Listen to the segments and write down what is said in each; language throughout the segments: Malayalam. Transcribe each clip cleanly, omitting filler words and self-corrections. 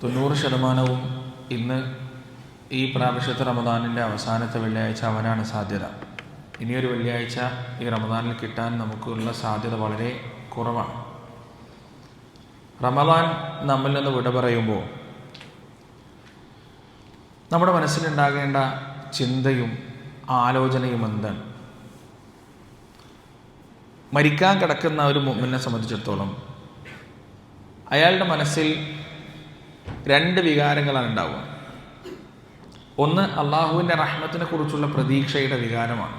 90% ഇന്ന് ഈ പ്രാവശ്യത്തെ റമദാനിൻ്റെ അവസാനത്തെ വെള്ളിയാഴ്ച അവനാണ് സാധ്യത. ഇനിയൊരു വെള്ളിയാഴ്ച ഈ റമദാനിൽ കിട്ടാൻ നമുക്കുള്ള സാധ്യത വളരെ കുറവാണ്. റമദാൻ നമ്മിൽ നിന്ന് വിട പറയുമ്പോൾ നമ്മുടെ മനസ്സിലുണ്ടാകേണ്ട ചിന്തയും ആലോചനയും എന്താണ്? മരിക്കാൻ കിടക്കുന്ന ഒരു മുഅ്മിനെ സംബന്ധിച്ചിടത്തോളം അയാളുടെ മനസ്സിൽ 2 വികാരങ്ങളാണ് ഉണ്ടാവുക. ഒന്ന്, അള്ളാഹുവിൻ്റെ റഹ്മത്തിനെ കുറിച്ചുള്ള പ്രതീക്ഷയുടെ വികാരമാണ്.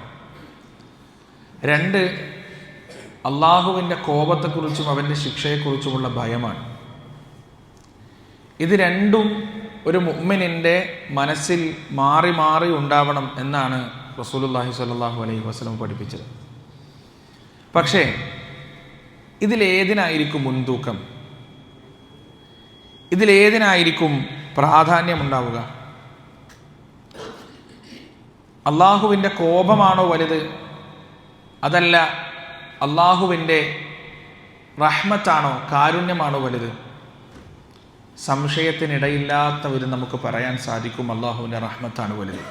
2, അള്ളാഹുവിൻ്റെ കോപത്തെക്കുറിച്ചും അവൻ്റെ ശിക്ഷയെക്കുറിച്ചുമുള്ള ഭയമാണ്. ഇത് രണ്ടും ഒരു മുഅ്മിനിൻ്റെ മനസ്സിൽ മാറി മാറി ഉണ്ടാവണം എന്നാണ് റസൂലുള്ളാഹി സ്വല്ലല്ലാഹു അലൈഹി വസല്ലം പഠിപ്പിച്ചത്. പക്ഷേ ഇതിലേതിനായിരിക്കും മുൻതൂക്കം? ഇതിലേതിനായിരിക്കും പ്രാധാന്യമുണ്ടാവുക? അള്ളാഹുവിൻ്റെ കോപമാണോ വലുത്? അതല്ല അള്ളാഹുവിൻ്റെ റഹ്മത്താണോ, കാരുണ്യമാണോ വലുത്? സംശയത്തിനിടയില്ലാത്തവരും നമുക്ക് പറയാൻ സാധിക്കും അള്ളാഹുവിൻ്റെ റഹ്മത്താണ് വലുത്.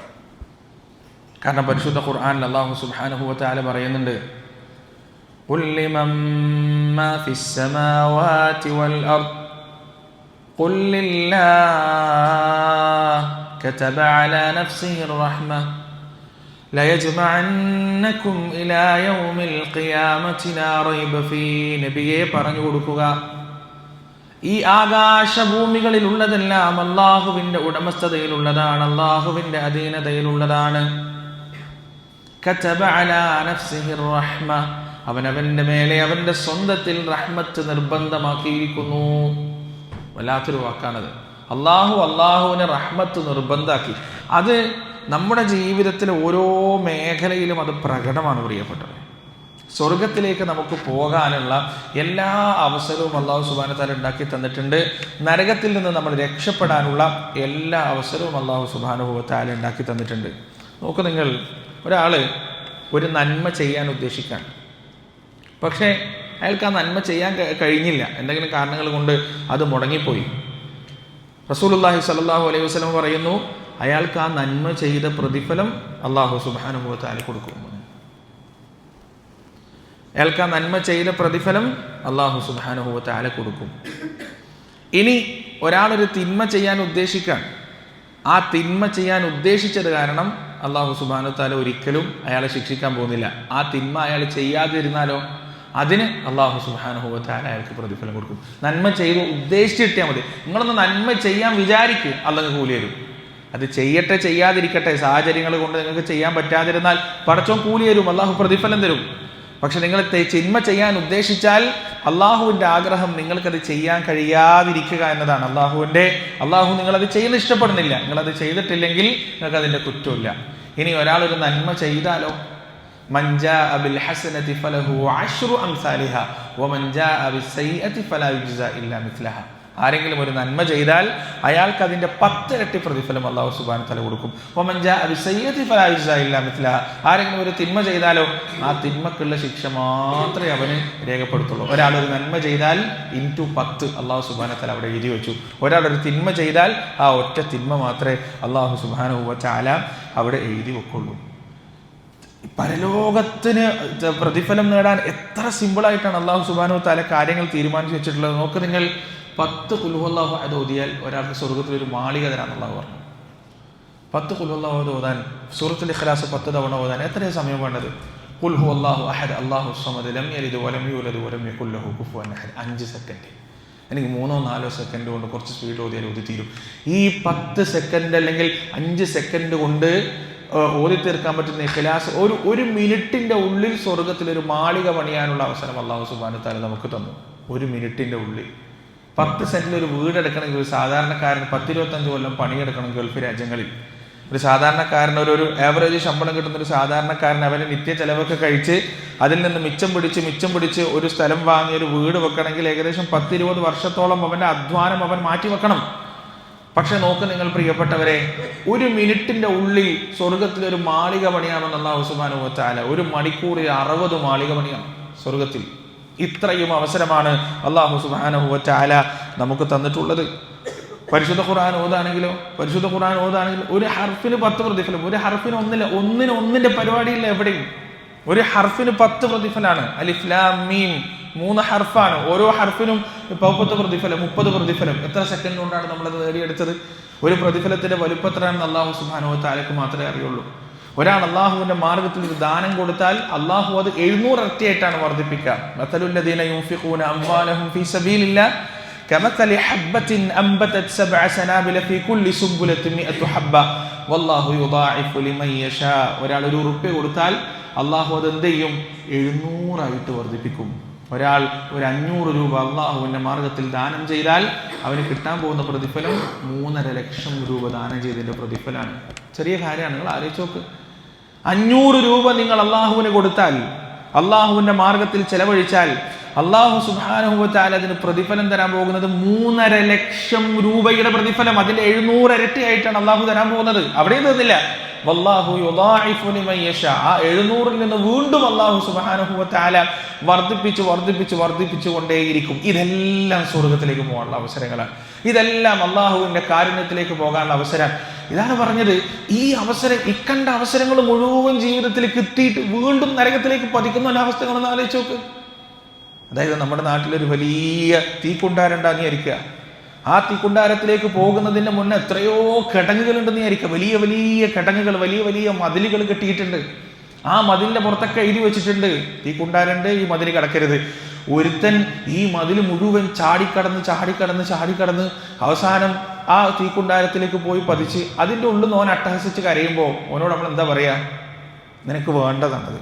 കാരണം പരിശുദ്ധ ഖുർആനിൽ അല്ലാഹു സുബ്ഹാനഹു വ തആല പറയുന്നുണ്ട്, ഖുൽ ലിമൻ മാ ഫിസ് സമാവാതി വൽ അർദ് ഖുൽ ലില്ലാഹ് കതബ അലാ നഫ്സിഹിർ റഹ്മ ലയജ്മഅന്നകും ഇലാ യൗമിൽ ഖിയാമത്തി ലാ റൈബ ഫീ. നബിയെ പറഞ്ഞു കൊടുക്കുക, ഈ ആകാശഭൂമികളിലുള്ളതെല്ലാം അള്ളാഹുവിൻ്റെ ഉടമസ്ഥതയിലുള്ളതാണ്, അള്ളാഹുവിൻ്റെ അധീനതയിലുള്ളതാണ്. കതബ അലാ നഫ്സിഹിർ റഹ്മ, അവനവൻ്റെ മേലെ അവൻ്റെ സ്വന്തത്തിൽ റഹ്മത്ത് നിർബന്ധമാക്കിയിരിക്കുന്നു. വല്ലാത്തൊരു വാക്കാണത്. അള്ളാഹുവിന് റഹ്മത്ത് നിർബന്ധമാക്കി. അത് നമ്മുടെ ജീവിതത്തിലെ ഓരോ മേഖലയിലും അത് പ്രകടമാണ് പ്രിയപ്പെട്ടത്. സ്വർഗത്തിലേക്ക് നമുക്ക് പോകാനുള്ള എല്ലാ അവസരവും അല്ലാഹു സുബ്ഹാനഹു വ തആല ഉണ്ടാക്കി തന്നിട്ടുണ്ട്. നരകത്തിൽ നിന്ന് നമ്മൾ രക്ഷപ്പെടാനുള്ള എല്ലാ അവസരവും അല്ലാഹു സുബ്ഹാനഹു വ തആല ഉണ്ടാക്കി തന്നിട്ടുണ്ട്. നോക്കൂ, നിങ്ങൾ ഒരാൾ ഒരു നന്മ ചെയ്യാൻ ഉദ്ദേശിക്കാൻ, പക്ഷേ അയാൾക്ക് ആ നന്മ ചെയ്യാൻ കഴിഞ്ഞില്ല, എന്തെങ്കിലും കാരണങ്ങൾ കൊണ്ട് അത് മുടങ്ങിപ്പോയി. റസൂലുള്ളാഹി സ്വല്ലല്ലാഹു അലൈഹി വസല്ലം പറയുന്നു, അയാൾക്ക് ആ നന്മ ചെയ്ത പ്രതിഫലം അല്ലാഹു സുബ്ഹാനഹു വ തആല കൊടുക്കും. അയാൾക്ക് ആ നന്മ ചെയ്ത പ്രതിഫലം അല്ലാഹു സുബ്ഹാനഹു വ തആല കൊടുക്കും. ഇനി ഒരാളൊരു തിന്മ ചെയ്യാൻ ഉദ്ദേശിക്കാൻ, ആ തിന്മ ചെയ്യാൻ ഉദ്ദേശിച്ചത് കാരണം അല്ലാഹു സുബ്ഹാനഹു വ തആല ഒരിക്കലും അയാളെ ശിക്ഷിക്കാൻ പോകുന്നില്ല. ആ തിന്മ അയാൾ ചെയ്യാതിരുന്നാലോ അതിന് അല്ലാഹു സുബ്ഹാനഹു വ തആല അയാൾക്ക് പ്രതിഫലം കൊടുക്കും. നന്മ ചെയ്ത് ഉദ്ദേശിച്ചിട്ടാൽ മതി. നിങ്ങളൊന്ന് നന്മ ചെയ്യാൻ വിചാരിക്കുക, അല്ലാഹു കൂലി തരും. അത് ചെയ്യട്ടെ ചെയ്യാതിരിക്കട്ടെ, സാഹചര്യങ്ങൾ കൊണ്ട് നിങ്ങൾക്ക് ചെയ്യാൻ പറ്റാതിരുന്നാൽ പടച്ചോൻ കൂലി തരും, അല്ലാഹു പ്രതിഫലം തരും. പക്ഷെ നിങ്ങൾ തിന്മ ചെയ്യാൻ ഉദ്ദേശിച്ചാൽ അള്ളാഹുവിൻ്റെ ആഗ്രഹം നിങ്ങൾക്കത് ചെയ്യാൻ കഴിയാതിരിക്കുക എന്നതാണ്. അള്ളാഹു നിങ്ങളത് ചെയ്യുന്ന ഇഷ്ടപ്പെടുന്നില്ല. നിങ്ങളത് ചെയ്തിട്ടില്ലെങ്കിൽ നിങ്ങൾക്ക് അതിൻ്റെ കുറ്റമില്ല. ഇനി ഒരാളൊരു നന്മ ചെയ്താലോ, മൻ ജാഅ ബിൽ ഹസനതി ഫലഹു അശ്റു അംസാലിഹ വമൻ ജാഅ ബിസ്സയ്യിഅതി ഫലാ യുജ്സാ ഇല്ലാ മിസ്ലഹ. ആരെങ്കിലും ഒരു നന്മ ചെയ്താൽ അയാൾക്ക് അതിൻ്റെ 10 ഇരട്ടി പ്രതിഫലം അല്ലാഹു സുബ്ഹാനഹു വ തആല കൊടുക്കും. വമൻ ജാഅ ബിസ്സയ്യിഅതി ഫലാ യുജ്സാ ഇല്ലാ മിസ്ലഹ. ആരെങ്കിലും ഒരു തിന്മ ചെയ്താലോ ആ തിന്മക്കുള്ള ശിക്ഷ മാത്രമേ അവന് രേഖപ്പെടുത്തുള്ളൂ. ഒരാളൊരു നന്മ ചെയ്താൽ × 10 അല്ലാഹു സുബ്ഹാനഹു വ തആല അവിടെ എഴുതി വെച്ചു. ഒരാളൊരു തിന്മ ചെയ്താൽ ആ ഒറ്റ തിന്മ മാത്രമേ അല്ലാഹു സുബ്ഹാനഹു വ തആല അവിടെ എഴുതി വെക്കുള്ളൂ. പരലോകത്തിന് പ്രതിഫലം നേടാൻ എത്ര സിമ്പിളായിട്ടാണ് അല്ലാഹു സുബ്ഹാനഹു വ തആല കാര്യങ്ങൾ തീരുമാനിച്ചു വെച്ചിട്ടുള്ളത്. നോക്ക് നിങ്ങൾ, 10 ഖുൽ ഹുവല്ലാഹു അഹദ് ഓതിയാൽ ഒരാൾക്ക് സ്വർഗത്തിൽ ഒരു മാളിക തരാമെന്ന് അല്ലാഹു പറഞ്ഞു. 10 ഖുൽ ഹുവല്ലാഹു അഹദ് ഓതാൻ, സൂറത്തുൽ ഇഖ്ലാസ് 10 തവണ ഓതാൻ എത്രയാണ് സമയം വേണ്ടത്? ഖുൽ ഹുവല്ലാഹു അഹദ് അല്ലാഹു സ്വമദ് ലം യലിദ് വലം യൂലദ് വലം യകുൽ ലഹു കുഫുവൻ അഹദ്. 5 സെക്കൻഡ്. എനിക്ക് 3-4 സെക്കൻഡ് കൊണ്ട് കുറച്ച് സ്പീഡ് ഓതിയാൽ ഓതി തീരും. ഈ 10 സെക്കൻഡ് അല്ലെങ്കിൽ 5 സെക്കൻഡ് കൊണ്ട് ഓതി തീർക്കാൻ പറ്റുന്ന ഇഖ്ലാസ് ഒരു മിനിറ്റിൻ്റെ ഉള്ളിൽ സ്വർഗത്തിലൊരു മാളിക പണിയാനുള്ള അവസരം അല്ലാഹു സുബ്ഹാനഹു വ തആല നമുക്ക് തന്നു. 1 മിനിറ്റിൻ്റെ ഉള്ളിൽ 10 സെന്റിൽ ഒരു വീടെടുക്കണമെങ്കിൽ ഒരു സാധാരണക്കാരൻ 10-25 കൊല്ലം പണിയെടുക്കണം. ഗൾഫ് രാജ്യങ്ങളിൽ ഒരു സാധാരണക്കാരൻ ഒരു ആവറേജ് ശമ്പളം കിട്ടുന്ന ഒരു സാധാരണക്കാരൻ അവൻ്റെ നിത്യ ചെലവൊക്കെ കഴിച്ച് അതിൽ നിന്ന് മിച്ചം പിടിച്ച് ഒരു സ്ഥലം വാങ്ങി ഒരു വീട് വെക്കണമെങ്കിൽ ഏകദേശം 10-20 വർഷത്തോളം അവൻ്റെ അധ്വാനം അവൻ മാറ്റി വെക്കണം. പക്ഷെ നോക്ക് നിങ്ങൾ പ്രിയപ്പെട്ടവരെ, 1 മിനിറ്റിൻ്റെ ഉള്ളിൽ സ്വർഗത്തിലൊരു മാളിക പണിയാമെന്ന് അല്ലാഹു സുബ്ഹാനഹു വ തആല 1 മണിക്കൂറിൽ 60 മാളിക പണിയാണ് സ്വർഗത്തിൽ. ഇത്രയും അവസരമാണ് അല്ലാഹു സുബ്ഹാനഹു വ തആല നമുക്ക് തന്നിട്ടുള്ളത്. പരിശുദ്ധ ഖുർആൻ ഓതാണെങ്കിലോ ഒരു ഹർഫിന് 10 പ്രതിഫലം, ഒരു ഹർഫിന് ഒന്നിന്റെ പരിപാടിയില്ല എവിടെയും. ഒരു ഹർഫിന് 10 പ്രതിഫലാണ്. അലിഫ് ലാം മീം 3 ഹർഫാണ്. ഓരോ ഹർഫിനും 10 പ്രതിഫലം, 30 പ്രതിഫലം. എത്ര സെക്കൻഡ് കൊണ്ടാണ് നമ്മളത് നേടിയെടുത്തത്? ഒരു പ്രതിഫലത്തിന്റെ വലുപ്പത്തിലാണെന്ന് അല്ലാഹു സുബ്ഹാനഹു വ തആലക്ക് മാത്രമേ അറിയുള്ളൂ. ഒരാൾ അള്ളാഹുവിന്റെ മാർഗത്തിൽ ഒരു ദാനം കൊടുത്താൽ അള്ളാഹു അത് 700 ഇരട്ടിയായിട്ടാണ് വർദ്ധിപ്പിക്കുക. മസലുല്ലദീന യുൻഫിഖൂന അംവാലഹും ഫീ സബീലില്ലാഹ് കമസലി ഹബ്ബത്തിൻ അംബതത് 7 സനാബില ഫീ കുല്ലി സുംബുലത്തിൻ 100 ഹബ്ബ വല്ലാഹു യുദാഇഫു ലിമൻ യശാ. ഒരാൾ 1 റുപ്യ കൊടുത്താൽ അള്ളാഹു അത് എന്ത് ചെയ്യും? 700 ആയിട്ട് വർദ്ധിപ്പിക്കും. ഒരാൾ ഒരു 500 രൂപ അള്ളാഹുവിന്റെ മാർഗത്തിൽ ദാനം ചെയ്താൽ അവന് കിട്ടാൻ പോകുന്ന പ്രതിഫലം 3.5 ലക്ഷം രൂപ ദാനം ചെയ്തതിന്റെ പ്രതിഫലമാണ്. ചെറിയ കാര്യമാണ്. നിങ്ങൾ ആലോചിച്ച് നോക്ക്. 500 രൂപ നിങ്ങൾ അള്ളാഹുവിന് കൊടുത്താൽ, അള്ളാഹുവിന്റെ മാർഗത്തിൽ ചെലവഴിച്ചാൽ അള്ളാഹു സുബ്ഹാനഹു വ തആല അതിന് പ്രതിഫലം തരാൻ പോകുന്നത് 3.5 ലക്ഷം രൂപയുടെ പ്രതിഫലം. അതിന്റെ 700 ഇരട്ടിയായിട്ടാണ് അള്ളാഹു തരാൻ പോകുന്നത്. അവിടെ തീർന്നില്ല. വല്ലാഹു യുദാഇഫു ലിമൻ യശാ. ആ 700-ൽ നിന്ന് വീണ്ടും അള്ളാഹു സുബ്ഹാനഹു വ തആല വർദ്ധിപ്പിച്ചു കൊണ്ടേയിരിക്കും. ഇതെല്ലാം സ്വർഗത്തിലേക്ക് പോകാനുള്ള അവസരങ്ങളാണ്. ഇതെല്ലാം അള്ളാഹുവിന്റെ കാരുണ്യത്തിലേക്ക് പോകാനുള്ള അവസരം. ഇതാണ് പറഞ്ഞത്, ഈ അവസരം, ഇക്കണ്ട അവസരങ്ങൾ മുഴുവൻ ജീവിതത്തിലേക്ക് എത്തിയിട്ട് വീണ്ടും നരകത്തിലേക്ക് പതിക്കുന്ന ഒരവസ്ഥകളൊന്ന് ആലോചിച്ച് നോക്ക്. അതായത് നമ്മുടെ നാട്ടിലൊരു വലിയ തീക്കുണ്ടാരുണ്ടാന്ന് വിചാരിക്കുക. ആ തീക്കുണ്ടാരത്തിലേക്ക് പോകുന്നതിന് മുന്നേ എത്രയോ കിടങ്ങുകളുണ്ടെന്ന് വിചാരിക്കുക. വലിയ വലിയ കിടങ്ങുകൾ, വലിയ വലിയ മതിലുകൾ കെട്ടിയിട്ടുണ്ട്. ആ മതിലിന്റെ പുറത്തൊക്കെ എഴുതി വെച്ചിട്ടുണ്ട്, തീക്കുണ്ടാരുണ്ട്, ഈ മതിൽ കടക്കരുത്. ഒരുത്തൻ ഈ മതിൽ മുഴുവൻ ചാടിക്കടന്ന് അവസാനം ആ തീക്കുണ്ടാരത്തിലേക്ക് പോയി പതിച്ച് അതിൻ്റെ ഉള്ളിൽ നിന്ന് ഓൻ അട്ടഹസിച്ച് കരയുമ്പോൾ ഓനോട് നമ്മൾ എന്താ പറയാ? നിനക്ക് വേണ്ടതാണത്.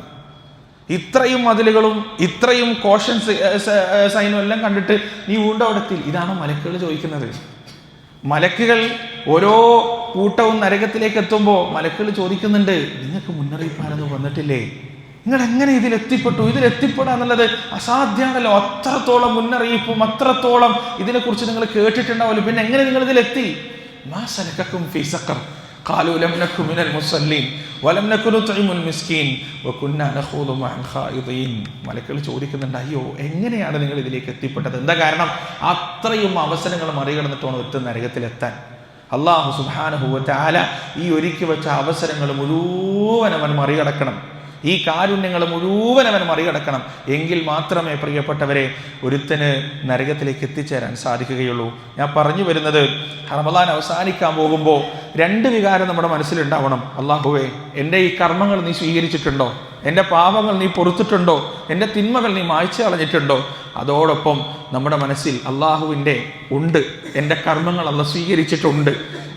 ഇത്രയും മതിലുകളും ഇത്രയും കോഷൻ സൈനും എല്ലാം കണ്ടിട്ട് നീ വീണ്ടും അവിടെ എത്തി. ഇതാണ് മലക്കുകൾ ചോദിക്കുന്നത്. മലക്കുകൾ ഓരോ കൂട്ടവും നരകത്തിലേക്ക് എത്തുമ്പോൾ മലക്കുകൾ ചോദിക്കുന്നുണ്ട്, നിങ്ങൾക്ക് മുന്നറിയിപ്പാരൊന്നും വന്നിട്ടില്ലേ? നിങ്ങൾ എങ്ങനെ ഇതിലെത്തിപ്പെട്ടു? ഇതിലെത്തിപ്പെടാന്നുള്ളത് അസാധ്യമാണല്ലോ. അത്രത്തോളം മുന്നറിയിപ്പും അത്രത്തോളം ഇതിനെക്കുറിച്ച് നിങ്ങൾ കേട്ടിട്ടുണ്ടാവല്ലോ. പിന്നെ എങ്ങനെ നിങ്ങൾ ഇതിലെത്തി? മാ സലകക്കും ഫീ സഖർ ഖാലൂ ലം നകു മിനൽ മുസല്ലീൻ വലം നകു നുത്ഇമുൽ മിസ്കീൻ വകുന്നാ നഖൂദു മഅൽ ഖായിദീൻ. മലക്കുകൾ ചോദിക്കുന്നുണ്ട്, അയ്യോ എങ്ങനെയാണ് നിങ്ങൾ ഇതിലേക്ക് എത്തിപ്പെട്ടത്? എന്താ കാരണം? അത്രയും അവസരങ്ങൾ മറികടന്നിട്ടാണ് ഒറ്റ നരകത്തിലെത്താൻ. അല്ലാഹു സുബ്ഹാനഹു വ തആല ഈ ഒരുക്കി വെച്ച അവസരങ്ങൾ മുഴുവൻ അവൻ മറികടക്കണം. ഈ കാരുണ്യങ്ങൾ മുഴുവൻ അവൻ മറികടക്കണം. എങ്കിൽ മാത്രമേ പ്രിയപ്പെട്ടവരെ ഒരുത്തന് നരകത്തിലേക്ക് എത്തിച്ചേരാൻ സാധിക്കുകയുള്ളൂ. ഞാൻ പറഞ്ഞു വരുന്നത്, റമദാൻ അവസാനിക്കാൻ പോകുമ്പോൾ 2 വികാരം നമ്മുടെ മനസ്സിലുണ്ടാവണം. അല്ലാഹുവേ, എൻ്റെ ഈ കർമ്മങ്ങൾ നീ സ്വീകരിച്ചിട്ടുണ്ടോ? എൻ്റെ പാപങ്ങൾ നീ പൊറുത്തിട്ടുണ്ടോ? എൻ്റെ തിന്മകൾ നീ മായ്ച്ചു കളഞ്ഞിട്ടുണ്ടോ? അതോടൊപ്പം നമ്മുടെ മനസ്സിൽ അള്ളാഹുവിൻ്റെ ഉണ്ട്, എൻ്റെ കർമ്മങ്ങൾ അള്ളാഹു സ്വീകരിച്ചിട്ടുണ്ട്,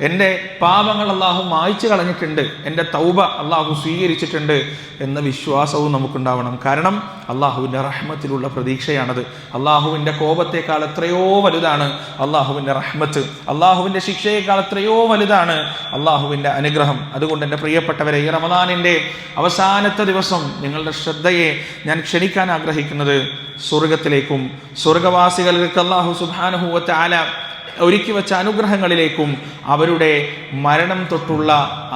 എൻ്റെ പാപങ്ങൾ അള്ളാഹു മായ്ച്ചു കളഞ്ഞിട്ടുണ്ട്, എൻ്റെ തൗബ അള്ളാഹു സ്വീകരിച്ചിട്ടുണ്ട് എന്ന വിശ്വാസവും നമുക്കുണ്ടാവണം. കാരണം അള്ളാഹുവിൻ്റെ റഹ്മത്തിലുള്ള പ്രതീക്ഷയാണത്. അള്ളാഹുവിൻ്റെ കോപത്തേക്കാൾ എത്രയോ വലുതാണ് അള്ളാഹുവിൻ്റെ റഹ്മത്ത്. അള്ളാഹുവിൻ്റെ ശിക്ഷയേക്കാൾ എത്രയോ വലുതാണ് അള്ളാഹുവിൻ്റെ അനുഗ്രഹം. അതുകൊണ്ട് എൻ്റെ പ്രിയപ്പെട്ടവരെ, ഈ റമദാനിൻ്റെ അവസാനത്തെ ദിവസം നിങ്ങളുടെ ശ്രദ്ധയെ ഞാൻ ക്ഷണിക്കാൻ ആഗ്രഹിക്കുന്നത് സ്വർഗത്തിലേക്കും സ്വർഗവാസികൾക്ക് അല്ലാഹു സുബ്ഹാനഹു വ തആല ഒരുക്കി വെച്ച അനുഗ്രഹങ്ങളിലേക്കും അവരുടെ മരണം തൊട്ടുള്ള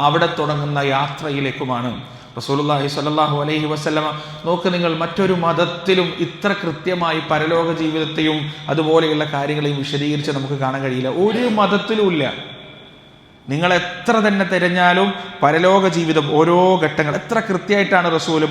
അവിടെ തുടങ്ങുന്ന യാത്രയിലേക്കുമാണ്. റസൂലുള്ളാഹി സ്വല്ലല്ലാഹു അലൈഹി വസല്ലമ നോക്ക്, നിങ്ങൾ മറ്റൊരു മതത്തിലും ഇത്ര കൃത്യമായി പരലോക ജീവിതത്തെയും അതുപോലെയുള്ള കാര്യങ്ങളെയും വിശദീകരിച്ച് നമുക്ക് കാണാൻ കഴിയില്ല. ഒരു മതത്തിലും ഇല്ല. നിങ്ങൾ എത്ര തന്നെ തിരഞ്ഞാലും പരലോക ജീവിതം, ഓരോ ഘട്ടങ്ങൾ എത്ര കൃത്യമായിട്ടാണ് റസൂൽ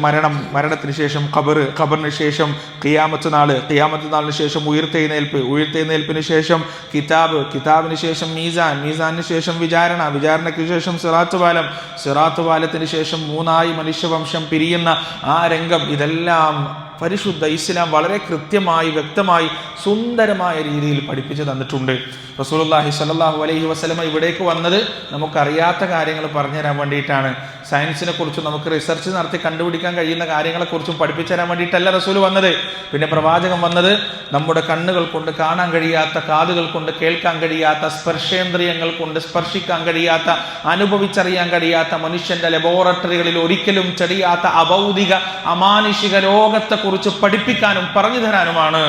മരണത്തിന് ശേഷം ഖബറിന് ശേഷം ഖിയാമത്ത് നാളിന് ശേഷം ഉയർത്തെഴുന്നേൽപ്പിന് ശേഷം കിതാബിന് ശേഷം മീസാനിന് ശേഷം വിചാരണയ്ക്ക് ശേഷം സിറാത്ത് പാലത്തിന് ശേഷം 3 മനുഷ്യവംശം പിരിയുന്ന ആ രംഗം, ഇതെല്ലാം പരിശുദ്ധ ഇസ്ലാം വളരെ കൃത്യമായി വ്യക്തമായി സുന്ദരമായ രീതിയിൽ പഠിപ്പിച്ചു തന്നിട്ടുണ്ട്. റസൂലുള്ളാഹി സ്വല്ലല്ലാഹു അലൈഹി വസല്ലമ ഇവിടേക്ക് വന്നത് നമുക്കറിയാത്ത കാര്യങ്ങൾ പറഞ്ഞു തരാൻ വേണ്ടിയിട്ടാണ്. സയൻസിനെ കുറിച്ചും നമുക്ക് റിസർച്ച് നടത്തി കണ്ടുപിടിക്കാൻ കഴിയുന്ന കാര്യങ്ങളെക്കുറിച്ചും പഠിപ്പിച്ചു തരാൻ വേണ്ടിയിട്ടല്ല റസൂൽ വന്നത്. പിന്നെ പ്രവാചകൻ വന്നത് നമ്മുടെ കണ്ണുകൾ കൊണ്ട് കാണാൻ കഴിയാത്ത, കാതുകൾ കൊണ്ട് കേൾക്കാൻ കഴിയാത്ത, സ്പർശേന്ദ്രിയങ്ങൾ കൊണ്ട് സ്പർശിക്കാൻ കഴിയാത്ത, അനുഭവിച്ചറിയാൻ കഴിയാത്ത, മനുഷ്യന്റെ ലബോറട്ടറികളിൽ ഒരിക്കലും ചെടിയാത്ത അഭൗതിക അമാനുഷിക ലോകത്തെക്കുറിച്ച് പഠിപ്പിക്കാനും പറഞ്ഞു തരാനുമാണ്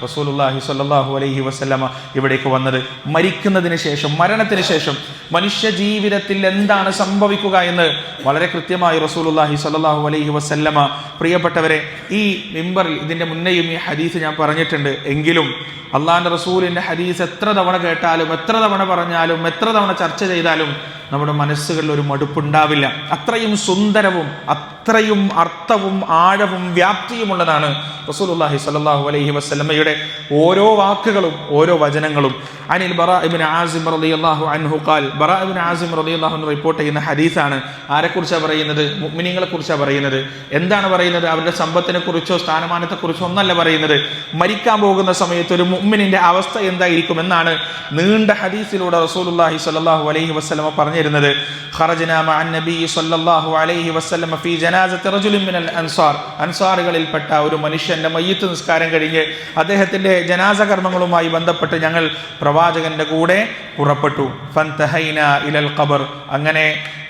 റസൂലുള്ളാഹി സ്വല്ലല്ലാഹു അലൈഹി വസല്ലമ ഇവിടേക്ക് വന്നത്. മരിക്കുന്നതിന് ശേഷം, മരണത്തിന് ശേഷം മനുഷ്യ ജീവിതത്തിൽ എന്താണ് സംഭവിക്കുക എന്ന് വളരെ കൃത്യമായി റസൂലുള്ളാഹി സ്വല്ലല്ലാഹു അലൈഹി വസല്ലമ പ്രിയപ്പെട്ടവരെ ഈ മിമ്പറിൽ ഇതിൻ്റെ മുന്നേയും ഈ ഹദീസ് ഞാൻ പറഞ്ഞിട്ടുണ്ട്. എങ്കിലും അള്ളാഹിൻ്റെ റസൂലിൻ്റെ ഹദീസ് എത്ര തവണ കേട്ടാലും എത്ര തവണ പറഞ്ഞാലും എത്ര തവണ ചർച്ച ചെയ്താലും നമ്മുടെ മനസ്സുകളിൽ ഒരു മടുപ്പുണ്ടാവില്ല. അത്രയും സുന്ദരവും അത്രയും അർത്ഥവും ആഴവും വ്യാപ്തിയുമുള്ളതാണ് റസൂലുള്ളാഹി സ്വല്ലല്ലാഹു അലൈഹി വസല്ലമയുടെ ഓരോ വാക്കുകളും ഓരോ വചനങ്ങളും. അനിൽ ബറാ ഇബ്നു ആസിം റളിയല്ലാഹു അൻഹു ഖാൽ, ബറാ ഇബ്നു ആസിം റളിയല്ലാഹു അൻഹു റിപ്പോർട്ട് ചെയ്യുന്ന ഹദീസാണ്. ആരെക്കുറിച്ചാണ് പറയുന്നത്? മുഅ്മിനീങ്ങളെ കുറിച്ചാണ് പറയുന്നത്. എന്താണ് പറയുന്നത്? അവരുടെ സമ്പത്തിനെ കുറിച്ചോ സ്ഥാനമാനത്തെക്കുറിച്ചോ ഒന്നല്ല പറയുന്നത്. മരിക്കാൻ പോകുന്ന സമയത്ത് ഒരു മുഅ്മിനിന്റെ അവസ്ഥ എന്തായിരിക്കും എന്നാണ് നീണ്ട ഹദീസിലൂടെ റസൂലുള്ളാഹി സ്വല്ലല്ലാഹു അലൈഹി വസല്ലമ പറഞ്ഞിരുന്നത്. ഖറജ്നാ മഅൻ നബി സ്വല്ലല്ലാഹു അലൈഹി വസല്ലമ ഫീ ജനാസത്തി റജുലിൻ മിനൽ അൻസാർ, അൻസാറുകളിൽപ്പെട്ട ഒരു മനുഷ്യന്റെ മയ്യിത്ത് നിസ്കാരം കഴിഞ്ഞ് അദ്ദേഹത്തിന്റെ ജനാസ കർമ്മങ്ങളുമായി ബന്ധപ്പെട്ട് ഞങ്ങൾ പ്രവാചകന്റെ കൂടെ പുറപ്പെട്ടു. ഫൻതഹൈന ഇലൽ ഖബർ, അങ്ങനെ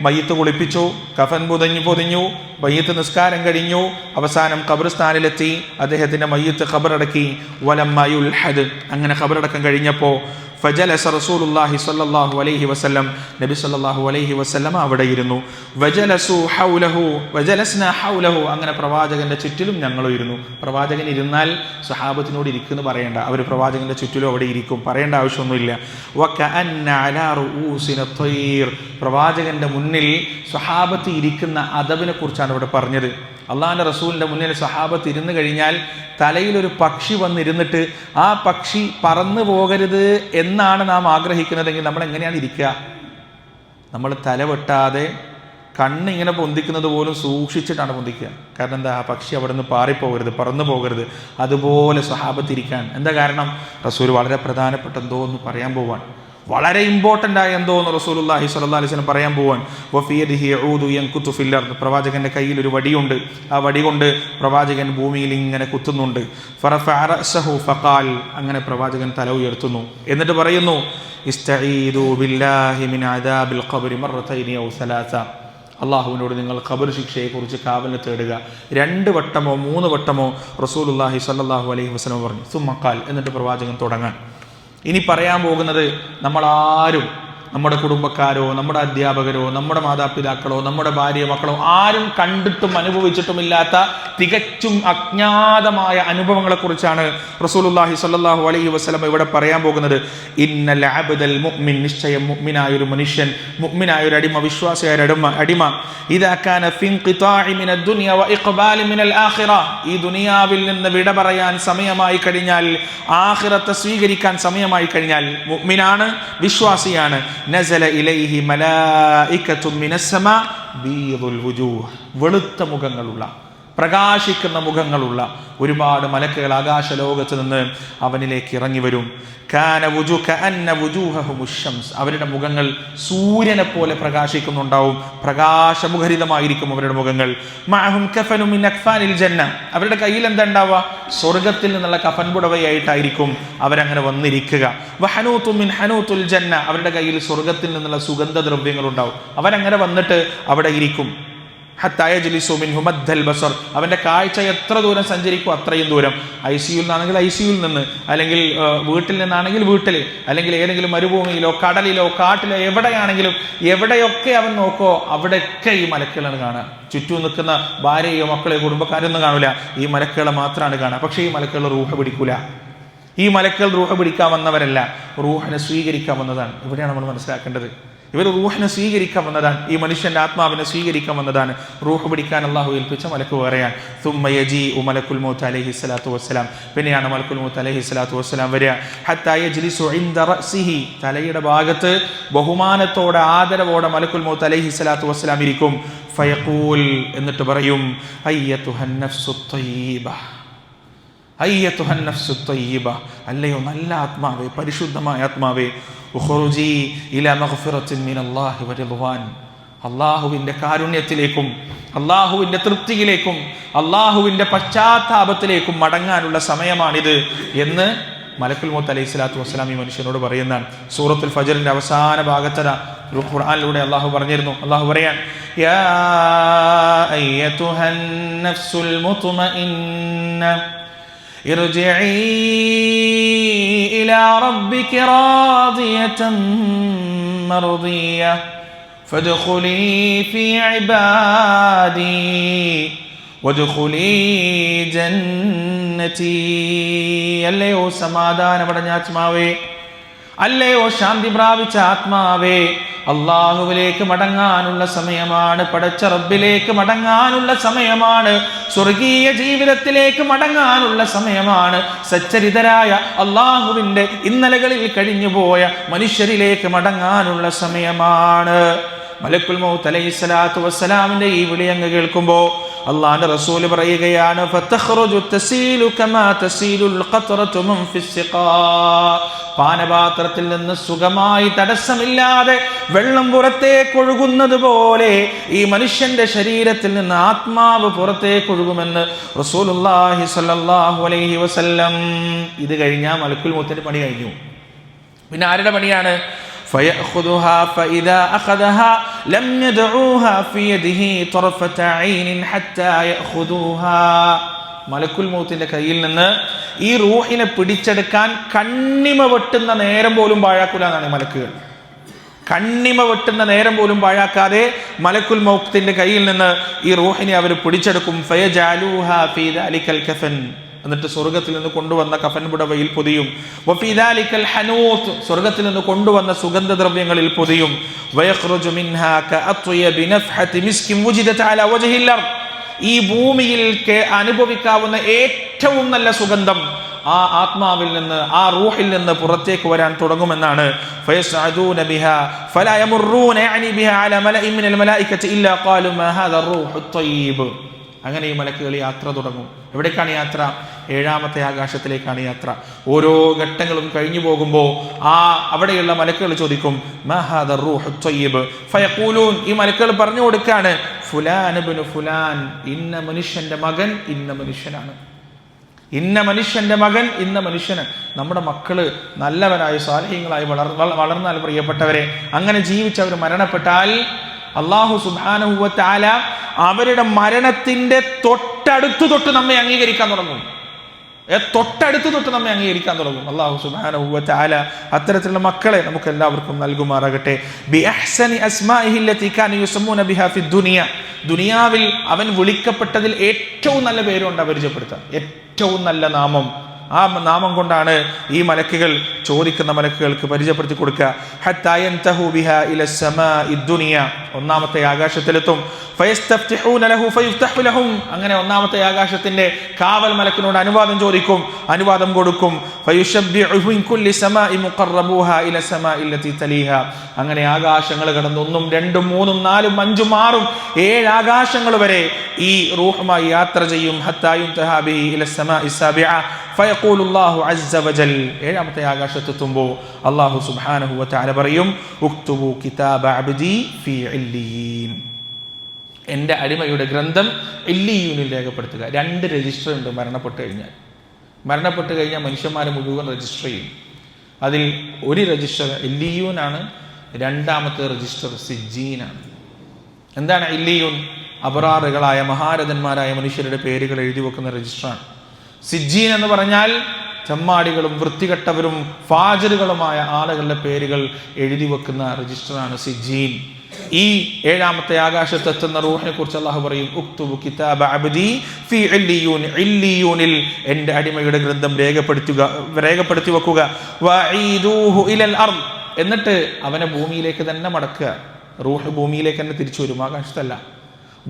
മയ്യിത്ത് കുളിപ്പിച്ചു, കഫൻ പൊതിഞ്ഞു, മയ്യിത്ത് നിസ്കാരം കഴിഞ്ഞു, അവസാനം ഖബർസ്ഥാനിലെത്തി, അദ്ദേഹത്തിന്റെ മയ്യിത്ത് ഖബറടക്കി. വലമ്മ യുൽഹദ്, അങ്ങനെ ഖബറടക്കം കഴിഞ്ഞപ്പോൾ ഫജലസ റസൂലുള്ളാഹി സ്വല്ലല്ലാഹു അലൈഹി വസല്ലം, നബി സ്വല്ലല്ലാഹു അലൈഹി വസല്ലം അവിടെ ഇരുന്നു. വജലസു ഹൗലഹു വജലസ്നാ ഹൗലഹു, അങ്ങനെ പ്രവാചകന്റെ ചുറ്റിലും ഞങ്ങളും ഇരുന്നു. പ്രവാചകൻ ഇരുന്നാൽ സ്വഹാബത്തിനോട് ഇരിക്കുന്നു പറയേണ്ട, അവർ പ്രവാചകന്റെ ചുറ്റിലും അവിടെ ഇരിക്കും, പറയേണ്ട ആവശ്യമൊന്നുമില്ല. വകഅന്ന അലാ റൂസിന തയ്ർ, പ്രവാചകന്റെ മുന്നിൽ സ്വഹാബത്ത് ഇരിക്കുന്ന അദബിനെ കുറിച്ചാണ് ഇവിടെ പറഞ്ഞത്. അള്ളാഹിൻ്റെ റസൂലിൻ്റെ മുന്നിൽ സ്വഹാബത്ത് ഇരുന്ന് കഴിഞ്ഞാൽ തലയിലൊരു പക്ഷി വന്നിരുന്നിട്ട് ആ പക്ഷി പറന്നു പോകരുത് എന്നാണ് നാം ആഗ്രഹിക്കുന്നതെങ്കിൽ നമ്മൾ എങ്ങനെയാണ് ഇരിക്കുക? നമ്മൾ തല വെട്ടാതെ കണ്ണിങ്ങനെ പൊന്തിക്കുന്നത് പോലും സൂക്ഷിച്ചിട്ടാണ് പൊന്തിക്കുക. കാരണം എന്താ? ആ പക്ഷി അവിടെ നിന്ന് പാറിപ്പോകരുത്, പറന്നു പോകരുത്. അതുപോലെ സ്വഹാബത്ത് ഇരിക്കാൻ എന്താ കാരണം? റസൂൽ വളരെ പ്രധാനപ്പെട്ട എന്തോ ഒന്ന് പറയാൻ പോവാൻ, വളരെ ഇമ്പോർട്ടൻ്റ് ആയ എന്തോ എന്ന് റസൂലുള്ളാഹി സ്വല്ലല്ലാഹു അലൈഹി വസല്ലം പറയാൻ പോവാൻ. വഫിയദിഹി ഊദു യൻകുതു ഫിൽ അർദ്, പ്രവാചകന്റെ കയ്യിൽ ഒരു വടിയുണ്ട്. ആ വടി കൊണ്ട് പ്രവാചകൻ ഭൂമിയിൽ ഇങ്ങനെ കുത്തുന്നുണ്ട്. ഫറഫഅ റഅസഹു ഫഖാൽ, അങ്ങനെ പ്രവാചകൻ തല ഉയർത്തുന്നു. എന്നിട്ട് പറയുന്നു, ഇസ്തഈദു ബില്ലാഹി മിൻ അദാബിൽ ഖബ്രി മർറതൈനി ഔ സലാസ, അള്ളാഹുവിനോട് നിങ്ങൾ ഖബർ ശിക്ഷയെക്കുറിച്ച് കാവലിനെ തേടുക. 2 വട്ടമോ 3 വട്ടമോ റസൂലുള്ളാഹി സ്വല്ലല്ലാഹു അലൈഹി വസല്ലം പറഞ്ഞു. സുമ്മ ഖാൽ, എന്നിട്ട് പ്രവാചകൻ തുടങ്ങാൻ. ഇനി പറയാൻ പോകുന്നത് നമ്മളാരും, നമ്മുടെ കുടുംബക്കാരോ നമ്മുടെ അധ്യാപകരോ നമ്മുടെ മാതാപിതാക്കളോ നമ്മുടെ ഭാര്യ മക്കളോ ആരും കണ്ടിട്ടും അനുഭവിച്ചിട്ടുമില്ലാത്ത തികച്ചും അജ്ഞാതമായ അനുഭവങ്ങളെ കുറിച്ചാണ് റസൂലുള്ളാഹി സ്വല്ലല്ലാഹു അലൈഹി വസല്ലം ഇവിടെ പറയാൻ പോകുന്നത്. ഇന്നൽ അബ്ദൽ മുഅ്മിൻ, നിശ്ചയം മുഅ്മിനായ ഒരു മനുഷ്യൻ, മുഅ്മിനായ ഒരു അടിമ, വിശ്വാസിയായ അടിമ, ഇദാ കാന ഫി ഇൻഖിതാഇ മിനദ് ദുനിയ വ ഇഖ്ബാലി മിനൽ ആഖിറ, ഈ ദുനിയാവിൽ നിന്ന് വിട പറയാൻ സമയമായി കഴിഞ്ഞാൽ, ആഖിറത്തെ സ്വീകരിക്കാൻ സമയമായി കഴിഞ്ഞാൽ, മുഅ്മിനാണ്, വിശ്വാസിയാണ്. നസല ഇലൈഹി മലായികത്തുൻ മിനസ് സമാ ബീദുൽ വുജൂഹ്, വെളുത്ത മുഖങ്ങളുള്ള, പ്രകാശിക്കുന്ന മുഖങ്ങളുള്ള ഒരുപാട് മലക്കുകൾ ആകാശ ലോകത്ത് നിന്ന് അവനിലേക്ക് ഇറങ്ങി വരും. കാന വുജൂഹ കഅന്ന വുജൂഹഹുമുശ് ശംസ്, അവരുടെ മുഖങ്ങൾ സൂര്യനെ പോലെ പ്രകാശിക്കുന്നുണ്ടാവും, പ്രകാശമുഖരിതമായിരിക്കും അവരുടെ മുഖങ്ങൾ. മഅഹും കഫനു മിൻ അക്ഫാനിൽ ജന്ന, അവരുടെ കയ്യിൽ എന്താ ഉണ്ടാവുക? സ്വർഗത്തിൽ നിന്നുള്ള കഫൻ പുടവയായിട്ടായിരിക്കും അവരങ്ങനെ വന്നിരിക്കുക. വഹനൂതു മിൻ ഹനൂതുൽ ജന്ന, അവരുടെ കയ്യിൽ സ്വർഗത്തിൽ നിന്നുള്ള സുഗന്ധദ്രവ്യങ്ങൾ ഉണ്ടാവും. അവരങ്ങനെ വന്നിട്ട് അവിടെ ഇരിക്കും. ബസർ, അവന്റെ കാഴ്ച എത്ര ദൂരം സഞ്ചരിക്കും അത്രയും ദൂരം. ICUയിൽ നിന്നാണെങ്കിൽ ICUയിൽ നിന്ന്, അല്ലെങ്കിൽ വീട്ടിൽ നിന്നാണെങ്കിൽ വീട്ടിൽ, അല്ലെങ്കിൽ ഏതെങ്കിലും മരുഭൂമിയിലോ കടലിലോ കാട്ടിലോ എവിടെയാണെങ്കിലും എവിടെയൊക്കെ അവൻ നോക്കോ അവിടെയൊക്കെ ഈ മലക്കുകളാണ് കാണുക. ചുറ്റും നിൽക്കുന്ന ഭാര്യയോ മക്കളെയോ കുടുംബക്കാരൊന്നും കാണൂല, ഈ മലക്കുകളെ മാത്രമാണ് കാണുക. പക്ഷേ ഈ മലക്കുകൾ റൂഹ പിടിക്കൂല. ഈ മലക്കുകൾ റൂഹ പിടിക്കാൻ വന്നവരല്ല, റൂഹിനെ സ്വീകരിക്കാൻ വന്നതാണ്. ഇവിടെയാണ് നമ്മൾ മനസ്സിലാക്കേണ്ടത്. ഇവർ റൂഹിനെ സ്വീകരിക്കാൻ വന്നതാണ്, ഈ മനുഷ്യന്റെ ആത്മാവിനെ സ്വീകരിക്കാൻ വന്നതാണ്. റൂഹ് പിടിക്കാൻ അള്ളാഹു ഏൽപ്പിച്ച മലക്ക് വേറെയാണ്. സുമ്മ യജീഉ മലക്കുൽ മൗത്ത് അലൈഹി സ്വലാത്തു വസ്സലാം, പിന്നെയാണ് മലക്കുൽ മൗത്ത് അലൈഹി സ്വലാത്തു വസ്സലാം വരിക. ഹത്താ യജ്ലിസു ഇൻദ റഅസിഹി, തലയുടെ ഭാഗത്ത് ബഹുമാനത്തോടെ ആദരവോടെ മലക്കുൽ മൗത്ത് അലൈഹി സ്വലാത്തു വസ്സലാം ഇരിക്കും. ഫയഖൂൽ, എന്നിട്ട് പറയും, അയ്യതുഹൻ നഫ്സു ത്വയ്യിബ, അയ്യതുഹൻ നഫ്സു ത്വയ്യിബ, അല്ലയോ നല്ല ആത്മാവേ, പരിശുദ്ധമായ ആത്മാവേ, ഉഖ്റുജി ഇലാ മഗ്ഫിറത്തിൻ മിനല്ലാഹി വറിദ്വാൻ, അല്ലാഹുവിൻ്റെ കാരുണ്യത്തിലേക്കും അല്ലാഹുവിൻ്റെ തൃപ്തിയിലേക്കും അല്ലാഹുവിൻ്റെ പശ്ചാത്താപത്തിലേക്കും മടങ്ങാനുള്ള സമയമാണിത് എന്ന് മലക്കുൽ മൗത്ത് അലൈഹി സ്വലാത്തു വസ്സലാം ഈ മനുഷ്യനോട് പറയുന്നതാണ്. സൂറത്തുൽ ഫജ്റിന്റെ അവസാന ഭാഗത്തത ഖുർആനിലൂടെ അല്ലാഹു പറഞ്ഞിരുന്നു. അല്ലാഹു പറയാൻ, യാ അയ്യതുഹൻ നഫ്സുൽ മുത്മഇന്ന ഇർജിഇ ഇലാ റബ്ബിക റാദിയതൻ മർദിയ ഫദ്ഖുലീ ഫീ ഇബാദി വദ്ഖുലീ ജന്നതി. അല്ലയോ സമാധാനമടഞ്ഞ ആത്മാവേ, അല്ലയോ ശാന്തി പ്രാപിച്ച ആത്മാവേ, അള്ളാഹുവിലേക്ക് മടങ്ങാനുള്ള സമയമാണ്, പടച്ച റബ്ബിലേക്ക് മടങ്ങാനുള്ള സമയമാണ്, സ്വർഗീയ ജീവിതത്തിലേക്ക് മടങ്ങാനുള്ള സമയമാണ്, സച്ചരിതരായ അള്ളാഹുവിൻ്റെ ഇന്നലകളിൽ കഴിഞ്ഞുപോയ മനുഷ്യരിലേക്ക് മടങ്ങാനുള്ള സമയമാണ്. മലക്കുൽ മൗത്ത് അലൈഹിസ്സലാത്തു വസ്സലാമിന്റെ ഈ വിളി അങ്ങ് കേൾക്കുമ്പോൾ അള്ളാഹുവിന്റെ റസൂൽ പറയുകയാണ്, ഫതഖ്റുജു തസീലു കമാ തസീലുൽ ഖത്റതു മിൻ ഫിസ്സിഖാ. പാനപാത്രത്തിൽ നിന്ന് സുഖമായി തടസ്സമില്ലാതെ വെള്ളം പുറത്തേക്ക് ഒഴുകുന്നത് പോലെ ഈ മനുഷ്യന്റെ ശരീരത്തിൽ നിന്ന് ആത്മാവ് പുറത്തേക്ക് ഒഴുകുമെന്ന് റസൂലുള്ളാഹി സ്വല്ലല്ലാഹു അലൈഹി വസല്ലം. ഇത് കഴിഞ്ഞാൽ മലക്കുൽ മൗത്തിന്റെ പണി കഴിഞ്ഞു. പിന്നെ ആരുടെ പണിയാണ്? فيأخذها فإذا أخذها لم يدعوها في يده طرفة عين حتى يأخذوها. മലക്കുൽ മൗത്തിന്റെ കയ്യിൽ നിന്ന് ഈ റൂഹിനെ പിടിച്ചെടുക്കാൻ കണ്ണിമ വെട്ടുന്ന നേരം പോലും പാഴാക്കൂല എന്നാണ് മലക്കുകൾ. കണ്ണിമ വെട്ടുന്ന നേരം പോലും പാഴാക്കാതെ മലക്കുൽ മൗത്തിന്റെ കയ്യിൽ നിന്ന് ഈ റൂഹിനെ അവർ പിടിച്ചെടുക്കും. ഫയജഅലൂഹാ ഫീ ദാലികൽ കഫൻ. എന്നിട്ട് സ്വർഗത്തിൽ നിന്ന് കൊണ്ടുവന്ന കഫൻ പുടവയിൽ പൊതിയും. വഫീ ദാലികൽ ഹനൂത്ത്. സ്വർഗത്തിൽ നിന്ന് കൊണ്ടുവന്ന സുഗന്ധദ്രവ്യങ്ങളിൽ പൊതിയും. വയഖ്റുജു മിൻഹാ കഅത്യബി നഫ്ഹതി മിസ്കിൻ വുജിദത അലാ വജ്ഹിൽ അർദ്. ഈ ഭൂമിയിൽ അനുഭവിക്കാവുന്ന ഏറ്റവും നല്ല സുഗന്ധം ആ ആത്മാവിൽ നിന്ന്, ആ റൂഹിൽ നിന്ന് പുറത്തേക്ക് വരാൻ തുടങ്ങുമെന്നാണ്. ഫയസ്അദൂന ബിഹാ ഫലാ യമറൂന യഅനി ബിഹാ അലാ മലഇ മിനൽ മലായികതി ഇല്ലാ ഖാലു മാ ഹാദാ റൂഹു ത്വയ്യിബ്. അങ്ങനെ ഈ മലക്കുകൾ യാത്ര തുടങ്ങും. എവിടേക്കാണ് യാത്ര? ഏഴാമത്തെ ആകാശത്തിലേക്കാണ് യാത്ര. ഓരോ ഘട്ടങ്ങളും കഴിഞ്ഞു പോകുമ്പോൾ അവിടെയുള്ള മലക്കുകൾ ചോദിക്കും, മാ ഹാദാ റൂഹു ത്വയ്യിബ്. ഫയഖൂലൂൻ, ഈ മലക്കുകൾ പറഞ്ഞു കൊടുക്കാണ്, ഫുലാൻ ഇബ്നു ഫുലാൻ, ഇന്ന മനുഷ്യന്റെ മകൻ ഇന്ന മനുഷ്യനാണ്, ഇന്ന മനുഷ്യന്റെ മകൻ ഇന്ന മനുഷ്യന്. നമ്മുടെ മക്കള് നല്ലവരായ സാലിഹീങ്ങളായി വളർന്നാൽ പ്രിയപ്പെട്ടവരെ, അങ്ങനെ ജീവിച്ചവർ മരണപ്പെട്ടാൽ അല്ലാഹു സുബ്ഹാനഹു വ തആല അവരുടെ മരണത്തിന്റെ തൊട്ടടുത്ത് നമ്മെ അംഗീകരിക്കാൻ തുടങ്ങും. തൊട്ടടുത്ത് നമ്മെ അംഗീകരിക്കാൻ തുടങ്ങും അല്ലാഹു സുബ്ഹാനഹു വ തആല. അത്തരത്തിലുള്ള മക്കളെ നമുക്ക് എല്ലാവർക്കും നൽകുമാറാകട്ടെ. ബി അഹ്സനി അസ്മാഇഹി അല്ലതി കാനു യുസമ്മൂന ബിഹാ ഫി ദുനിയ. ദുനിയാവിൽ അവൻ വിളിക്കപ്പെട്ടതിൽ ഏറ്റവും നല്ല പേരുണ്ട് പരിചയപ്പെടുത്താൻ, ഏറ്റവും നല്ല നാമം. ആ നാമം കൊണ്ടാണ് ഈ മലക്കുകൾ ചോദിക്കുന്ന മലക്കുകൾക്ക് പരിചയപ്പെടുത്തി കൊടുക്കുക. ഹത്താ യൻതഹു ബിഹാ ഇല സമാഇ ദുനിയ. ഒന്നാമത്തെ ആകാശത്തിലെത്തും. ഫയസ്തഫ്തിഹൂന ലഹു ഫയുഫ്തഹു ലഹും. അങ്ങനെ ഒന്നാമത്തെ ആകാശത്തിന്റെ കാവൽ മലക്കിനോട് അനുവാദം ചോദിക്കും, അനുവാദം കൊടുക്കും. ഫയുശബ്ബിഉ മിൻ കുല്ലി സമാഇ മുഖറബൂഹാ ഇല സമാഇ അല്ലതി തലീഹാ. അങ്ങനെ ആകാശങ്ങൾ കടന്ന് 1 2 3 4 5 6 7 ആകാശങ്ങൾ വരെ ഈ റൂഹുമായി യാത്ര ചെയ്യും. ഹത്താ യുൻതഹാ ബിഹി ഇല സമാഇ സാബിഅ ഫയഖൂലു അല്ലാഹു അസ്സ വജൽ. ഏഴാമത്തെ ആകാശത്തെത്തുമ്പോൾ അല്ലാഹു സുബ്ഹാനഹു വ തആല പറയും, ഉക്തുബു കിതാബ അബ്ദി ഫീ ഇല്ലീൻ. എൻ്റെ അടിമയുടെ ഗ്രന്ഥം ഇല്ലീയൂനിൽ രേഖപ്പെടുത്തുക. 2 രജിസ്റ്റർ ഉണ്ട് മരണപ്പെട്ട് കഴിഞ്ഞാൽ മനുഷ്യന്മാരെ മുഴുവൻ രജിസ്റ്റർ ചെയ്യും. അതിൽ ഒരു രജിസ്റ്റർ ഇല്ലീയൂനാണ്, രണ്ടാമത്തെ രജിസ്റ്റർ സിജ്ജീനാണ്. എന്താണ് ഇല്ലീയൂൻ? അബ്റാറുകളായ മഹാരഥന്മാരായ മനുഷ്യരുടെ പേരുകൾ എഴുതി വെക്കുന്ന രജിസ്റ്ററാണ്. സിജ്ജീൻ എന്ന് പറഞ്ഞാൽ ചെമ്മാടികളും വൃത്തികെട്ടവരും ഫാജിറുകളുമായ ആളുകളുടെ പേരുകൾ എഴുതി വെക്കുന്ന രജിസ്റ്ററാണ് സിജ്ജീൻ. ഈ ഏഴാമത്തെ ആകാശത്തെത്തുന്ന റൂഹിനെ കുറിച്ച് അല്ലാഹു പറയും, ഉക്തുബു കിതാബ അബ്ദി ഫീ ഇല്ലീയൂൻ. ഇല്ലീയൂനിൽ എൻ്റെ അടിമയുടെ ഗ്രന്ഥം രേഖപ്പെടുത്തി വെക്കുക. വഈദൂഹു ഇലൽ അർദ്. എന്നിട്ട് അവനെ ഭൂമിയിലേക്ക് തന്നെ മടക്കുക. റൂഹ് ഭൂമിയിലേക്ക് തന്നെ തിരിച്ചു വരും, ആകാശത്തല്ല,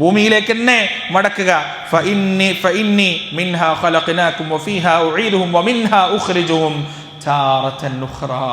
ഭൂമിയിലേക്ക് തന്നെ മടക്കുക. ഫഇന്നി മിൻഹാ ഖലഖനാകും വഫീഹാ ഉഈദുഹും വമിൻഹാ ഉഖ്രിജുഹും താറതൻ ഉഖ്റാ.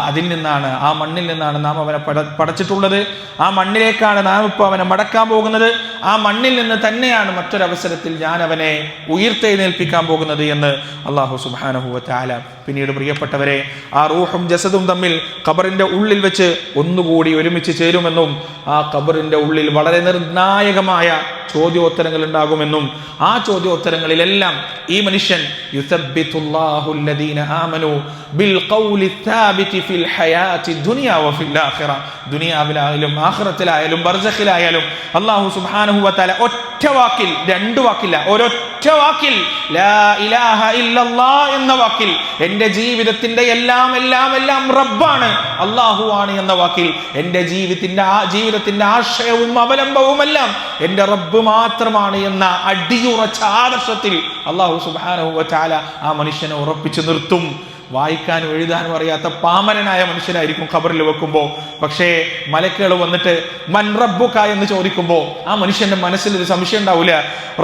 അതിൽ നിന്നാണ്, ആ മണ്ണിൽ നിന്നാണ് നാം അവനെ പടച്ചിട്ടുള്ളത്. ആ മണ്ണിലേക്കാണ് നാം ഇപ്പോൾ അവനെ മടക്കാൻ പോകുന്നത്. ആ മണ്ണിൽ നിന്ന് തന്നെയാണ് മറ്റൊരവസരത്തിൽ ഞാൻ അവനെ ഉയർത്തെഴുന്നേൽപ്പിക്കാൻ പോകുന്നത് എന്ന് അല്ലാഹു സുബ്ഹാനഹു വ തആല. പിന്നീട് പ്രിയപ്പെട്ടവരെ, ആ റൂഹും ജസദും തമ്മിൽ ഖബറിന്റെ ഉള്ളിൽ വെച്ച് ഒന്നുകൂടി ഒരുമിച്ച് ചേരുമെന്നും ആ ഖബറിന്റെ ഉള്ളിൽ വളരെ നിർണായകമായ ചോദ്യോത്തരങ്ങൾ ഉണ്ടാകുമെന്നും ആ ചോദ്യോത്തരങ്ങളിലെല്ലാം ഈ മനുഷ്യൻ യുസബ്ബിതുല്ലാഹുല്ലദീന ആമനു ബിൽ ഖൗലി സാബിതി ഫിൽ ഹയാതി ദുനിയ വഫിൽ ആഖിറ, ദുനിയാവിലായാലും ആഖിറത്തിലായാലും ബർസഖിലായാലും അല്ലാഹു സുബ്ഹാനഹു വ തആല ഒറ്റ വാക്കിൽ, രണ്ട് വാക്കില്ല, ഒരൊറ്റ വാക്കിൽ ലാ ഇലാഹ ഇല്ലല്ലാഹ് എന്ന വാക്കിൽ എൻ്റെ ജീവിതത്തിന്റെ എല്ലാം എല്ലാം എല്ലാം റബ്ബാണ്, അല്ലാഹു ആണ് എന്ന വാക്കിൽ എൻ്റെ ജീവിതത്തിന്റെ ആശയവും അവലംബവുമെല്ലാം എൻ്റെ റബ്ബ് മാത്രമാണ് എന്ന അടിയുറച്ച ആദർശത്തിൽ അല്ലാഹു സുബ്ഹാനഹു വ തആല ആ മനുഷ്യനെ ഉറപ്പിച്ചു നിർത്തും. വായിക്കാനും എഴുതാനും അറിയാത്ത പാമരനായ മനുഷ്യനായിരിക്കും ഖബറിൽ വെക്കുമ്പോൾ. പക്ഷേ മലക്കുകൾ വന്നിട്ട് മൻ റബ്ബുക എന്ന് ചോദിക്കുമ്പോൾ ആ മനുഷ്യന്റെ മനസ്സിൽ ഒരു സംശയം ഉണ്ടാവില്ല.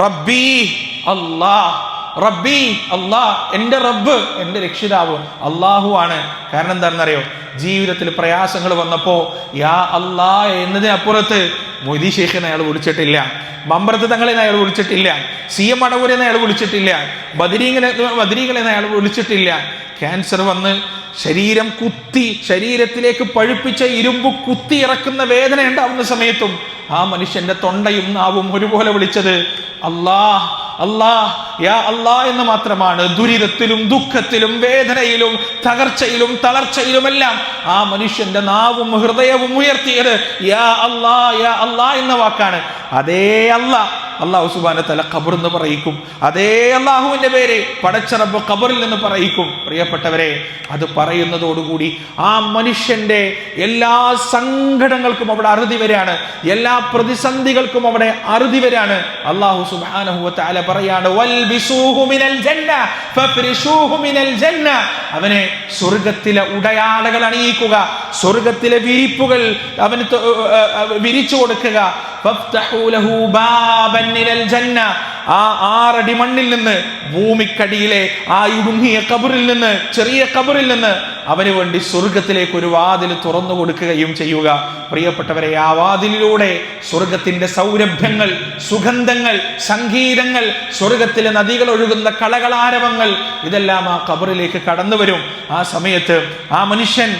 റബ്ബി അല്ലാഹ്, റബ്ബി അല്ലാഹ്, എൻ്റെ റബ്ബ്, എൻ്റെ രക്ഷിതാവ് അല്ലാഹു ആണ്. കാരണം എന്താണെന്നറിയോ? ജീവിതത്തിൽ പ്രയാസങ്ങൾ വന്നപ്പോ യാ അല്ലാ എന്നതിനപ്പുറത്ത് മൊയ്തി ശേഖിനെ അയാൾ വിളിച്ചിട്ടില്ല, മമ്പറത്ത് തങ്ങളെ അയാൾ വിളിച്ചിട്ടില്ല, CM അടവൂരെന്ന് അയാൾ വിളിച്ചിട്ടില്ല, ബദരീകളെ അയാൾ വിളിച്ചിട്ടില്ല. ക്യാൻസർ വന്ന് ശരീരം കുത്തി, ശരീരത്തിലേക്ക് പഴുപ്പിച്ച ഇരുമ്പ് കുത്തി ഇറക്കുന്ന വേദന ഉണ്ടാവുന്ന സമയത്തും ആ മനുഷ്യന്റെ തൊണ്ടയും നാവും ഒരുപോലെ വിളിച്ചത് അല്ലാഹ് അല്ലാഹ് യാ അല്ലാഹ് എന്ന് മാത്രമാണ്. ദുരിതത്തിലും ദുഃഖത്തിലും വേദനയിലും തകർച്ചയിലും തളർച്ചയിലുമെല്ലാം ആ മനുഷ്യന്റെ നാവും ഹൃദയവും ഉയർത്തിയത് യാ അല്ലാഹ് യാ അല്ലാഹ് എന്ന വാക്കാണ്. അതേ അല്ലാഹു സുബ്ഹാനഹു വ തആല ഖബർ എന്ന് പറയിക്കും. അതേ അല്ലാഹുവിന്റെ പേര് പടച്ച റബ്ബ് ഖബറിൽ നിന്ന് പറയിക്കും. പ്രിയപ്പെട്ടവരെ, അത് പറയുന്നതോടുകൂടി ആ മനുഷ്യന്റെ എല്ലാ സങ്കടങ്ങൾക്കും അവിടെ അറുതി വരാണ്, എല്ലാ പ്രതിസന്ധികൾക്കും അവിടെ അറുതി വരാണ്. അല്ലാഹു സുബ്ഹാനഹു വ തആല പറയാണ് വൽബിസൂഹു മിനൽ ജന്ന ഫഫ്രിശൂഹു മിനൽ ജന്ന, അവനെ സ്വർഗ്ഗത്തിലെ ഉടയാടകൾ അണിയിക്കുക, സ്വർഗ്ഗത്തിലെ വിരിപ്പുകൾ അവന് വിരിച്ചു കൊടുക്കുക. ഫഫ്തഹൂ ലഹു ബാബൻ മിനൽ ജന്ന, ആ 6 അടി മണ്ണിൽ നിന്ന്, ഭൂമിക്കടിയിലെ ആ ഇടുങ്ങിയ ഖബറിൽ നിന്ന്, ചെറിയ ഖബറിൽ നിന്ന് അവന് വേണ്ടി സ്വർഗത്തിലേക്ക് ഒരു വാതിൽ തുറന്നു കൊടുക്കുകയും ചെയ്യുക. പ്രിയപ്പെട്ടവരെ, ആ വാതിലിലൂടെ സ്വർഗത്തിന്റെ സൗരഭ്യങ്ങൾ, സുഗന്ധങ്ങൾ, സംഗീതങ്ങൾ, സ്വർഗത്തിലെ നദികൾ ഒഴുകുന്ന കളകളാരവങ്ങൾ ഇതെല്ലാം ആ ഖബറിലേക്ക് കടന്നു വരും. ആ സമയത്ത് ആ മനുഷ്യൻ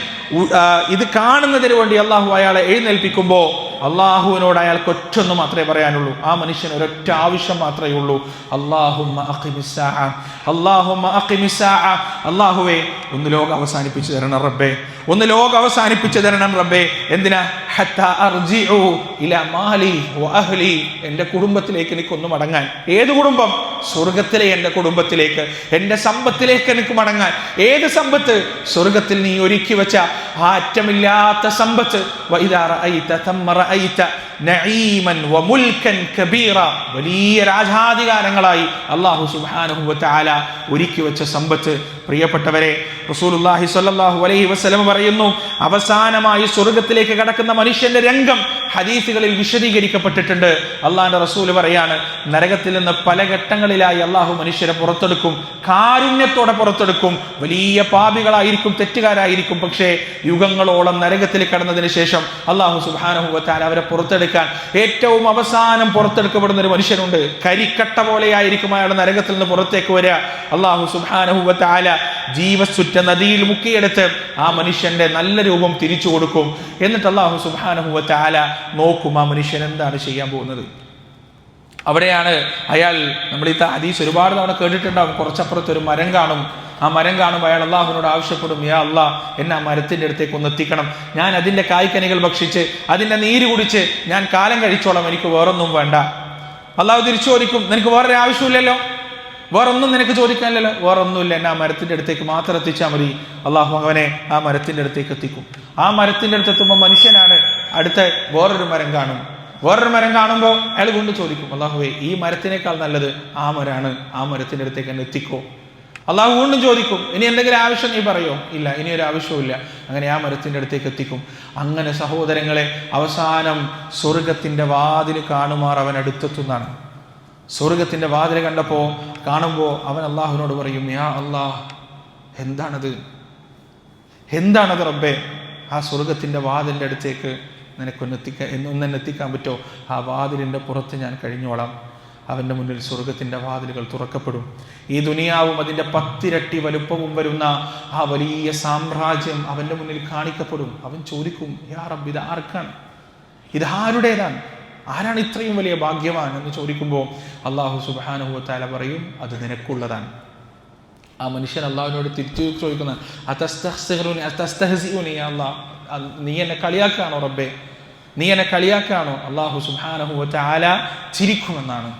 ഇത് കാണുന്നതിന് വേണ്ടി അള്ളാഹു അയാളെ എഴുന്നേൽപ്പിക്കുമ്പോൾ അള്ളാഹുവിനോട് അയാൾക്ക് ഒറ്റൊന്നു മാത്രമേ പറയാനുള്ളൂ. ആ മനുഷ്യന് ഒരൊറ്റ ആവശ്യം മാത്രമേ ഉള്ളൂ. അല്ലാഹുമ്മ അഖിമിസ്സാഅ, അല്ലാഹുമ്മ അഖിമിസ്സാഅ, അല്ലാഹുവേ ഒന്ന് ലോകം അവസാനിപ്പിച്ചു തരണം റബ്ബേ, ഒന്ന് ലോകം അവസാനിപ്പിച്ചു തരണം റബ്ബേ. എന്തിനാ? ഹത്താ അർജിഉ ഇലാ മാലി വ അഹ്ലി, എൻ്റെ കുടുംബത്തിലേക്ക് എനിക്കൊന്ന് മടങ്ങാൻ. ഏത് കുടുംബം? സ്വർഗത്തിലെ എൻ്റെ കുടുംബത്തിലേക്ക്, എൻ്റെ സമ്പത്തിലേക്ക് എനിക്ക് മടങ്ങാൻ. ഏത് സമ്പത്ത്? സ്വർഗത്തിൽ നീ ഒരുക്കി വെച്ച ആ അറ്റമില്ലാത്ത സമ്പത്ത്. വഇദാ റഅയ്ത തമ്മ റഅയ്ത നഈമൻ വമുൽക്കൻ കബീറ, വലിയ രാജാധികാരങ്ങളായി അല്ലാഹു സുബ്ഹാനഹു വ തആല ഒരുക്കി വെച്ച സമ്പത്ത്. പ്രിയപ്പെട്ടവരെ, റസൂലുള്ളാഹി സ്വല്ലല്ലാഹു അലൈഹി വസല്ലം പറയുന്നു, അവസാനമായി സ്വർഗത്തിലേക്ക് കടക്കുന്ന മനുഷ്യന്റെ രംഗം ഹദീസുകളിൽ വിശദീകരിക്കപ്പെട്ടിട്ടുണ്ട്. അള്ളാഹുവിന്റെ റസൂല് പറയാണ്, നരകത്തിൽ നിന്ന് പല ഘട്ടങ്ങളിലായി അള്ളാഹു മനുഷ്യരെ പുറത്തെടുക്കും, കാരുണ്യത്തോടെ പുറത്തെടുക്കും. വലിയ പാപികളായിരിക്കും, തെറ്റുകാരായിരിക്കും. പക്ഷേ യുഗങ്ങളോളം നരകത്തിൽ കടന്നതിന് ശേഷം അള്ളാഹു സുബ്ഹാനഹു വ തആല അവരെ പുറത്തെടുക്കാൻ ഏറ്റവും അവസാനം പുറത്തെടുക്കപ്പെടുന്ന ഒരു മനുഷ്യനുണ്ട്. കരിക്കട്ട പോലെയായിരിക്കും അയാൾ നരകത്തിൽ നിന്ന് പുറത്തേക്ക് വരിക. അള്ളാഹു സുബ്ഹാനഹു വ തആല ജീവസുറ്റ നദിയിൽ മുക്കിയെടുത്ത് ആ മനുഷ്യന്റെ നല്ല രൂപം തിരിച്ചു കൊടുക്കും. എന്നിട്ട് അള്ളാഹു സുബ്ഹാനഹു വ തആല നോക്കും ആ മനുഷ്യൻ എന്താണ് ചെയ്യാൻ പോകുന്നത്. അവിടെയാണ് അയാൾ, നമ്മൾ ഈ ഹദീസ് ഒരുപാട് തവണ കേട്ടിട്ടുണ്ടാവും, കുറച്ചപ്പുറത്ത് ഒരു മരം കാണും. ആ മരം കാണുമ്പോൾ അയാൾ അള്ളാഹുവിനോട് ആവശ്യപ്പെടും, യാ അല്ലാഹ് എന്നെ ആ മരത്തിന്റെ അടുത്തേക്ക് ഒന്ന് എത്തിക്കണം, ഞാൻ അതിന്റെ കായ്ക്കനികൾ ഭക്ഷിച്ച് അതിന്റെ നീര് കുടിച്ച് ഞാൻ കാലം കഴിച്ചോളാം, എനിക്ക് വേറൊന്നും വേണ്ട. അള്ളാഹു തിരിച്ചു ചോദിക്കും, നിനക്ക് വേറൊരു ആവശ്യമില്ലല്ലോ, വേറൊന്നും നിനക്ക് ചോദിക്കാനില്ലല്ലോ, വേറൊന്നുമില്ല, എന്നെ ആ മരത്തിന്റെ അടുത്തേക്ക് മാത്രം എത്തിച്ചാൽ മതി. അള്ളാഹു അവനെ ആ മരത്തിന്റെ അടുത്തേക്ക് എത്തിക്കും. ആ മരത്തിന്റെ അടുത്ത് എത്തുമ്പോൾ മനുഷ്യനാണ് അടുത്ത വേറൊരു മരം കാണും. വേറൊരു മരം കാണുമ്പോൾ അയാൾ കൊണ്ട് ചോദിക്കും, അള്ളാഹുവേ ഈ മരത്തിനേക്കാൾ നല്ലത് ആ മരമാണ്, ആ മരത്തിന്റെ അടുത്തേക്ക് എന്നെ എത്തിക്കോ. അള്ളാഹു വീണ്ടും ചോദിക്കും, ഇനി എന്തെങ്കിലും ആവശ്യം നീ പറയോ? ഇല്ല, ഇനി ഒരു ആവശ്യവുമില്ല. അങ്ങനെ ആ മരത്തിന്റെ അടുത്തേക്ക് എത്തിക്കും. അങ്ങനെ സഹോദരങ്ങളെ, അവസാനം സ്വർഗത്തിന്റെ വാതിൽ കാണുമാർ അവൻ അടുത്തെത്തുന്നതാണ്. സ്വർഗത്തിന്റെ വാതിൽ കാണുമ്പോൾ അവൻ അള്ളാഹുവിനോട് പറയും, യാ അല്ലാഹ് എന്താണത്, എന്താണത് റബ്ബേ? ആ സ്വർഗത്തിന്റെ വാതിലിന്റെ അടുത്തേക്ക് ഒന്നെന്നെ എത്തിക്കാൻ പറ്റുമോ? ആ വാതിലിന്റെ പുറത്ത് ഞാൻ കഴിഞ്ഞോളാം. അവൻ്റെ മുന്നിൽ സ്വർഗത്തിൻ്റെ വാതിലുകൾ തുറക്കപ്പെടും. ഈ ദുനിയാവും അതിൻ്റെ 10 ഇരട്ടി വലുപ്പവും വരുന്ന ആ വലിയ സാമ്രാജ്യം അവൻ്റെ മുന്നിൽ കാണിക്കപ്പെടും. അവൻ ചോദിക്കും, യാ റബ്ബ് ഇത് ആർക്കാണ്, ഇത് ആരുടേതാണ്? ആരാണ് ഇത്രയും വലിയ ഭാഗ്യവാൻ എന്ന് ചോദിക്കുമ്പോൾ അല്ലാഹു സുബ്ഹാനഹു വ തആല പറയും, അത് നിനക്കുള്ളതാണ്. ആ മനുഷ്യൻ അള്ളാഹുവിനോട് തിരിച്ചു ചോദിക്കുന്ന, അതസ്തഹ്സിഊനി യാ അല്ലാഹ്, നീ എന്നെ കളിയാക്കാണോ റബ്ബേ, നീ എന്നെ കളിയാക്കാണോ? അല്ലാഹു സുബ്ഹാനഹു വ തആല ചിരിക്കുമെന്നാണ്,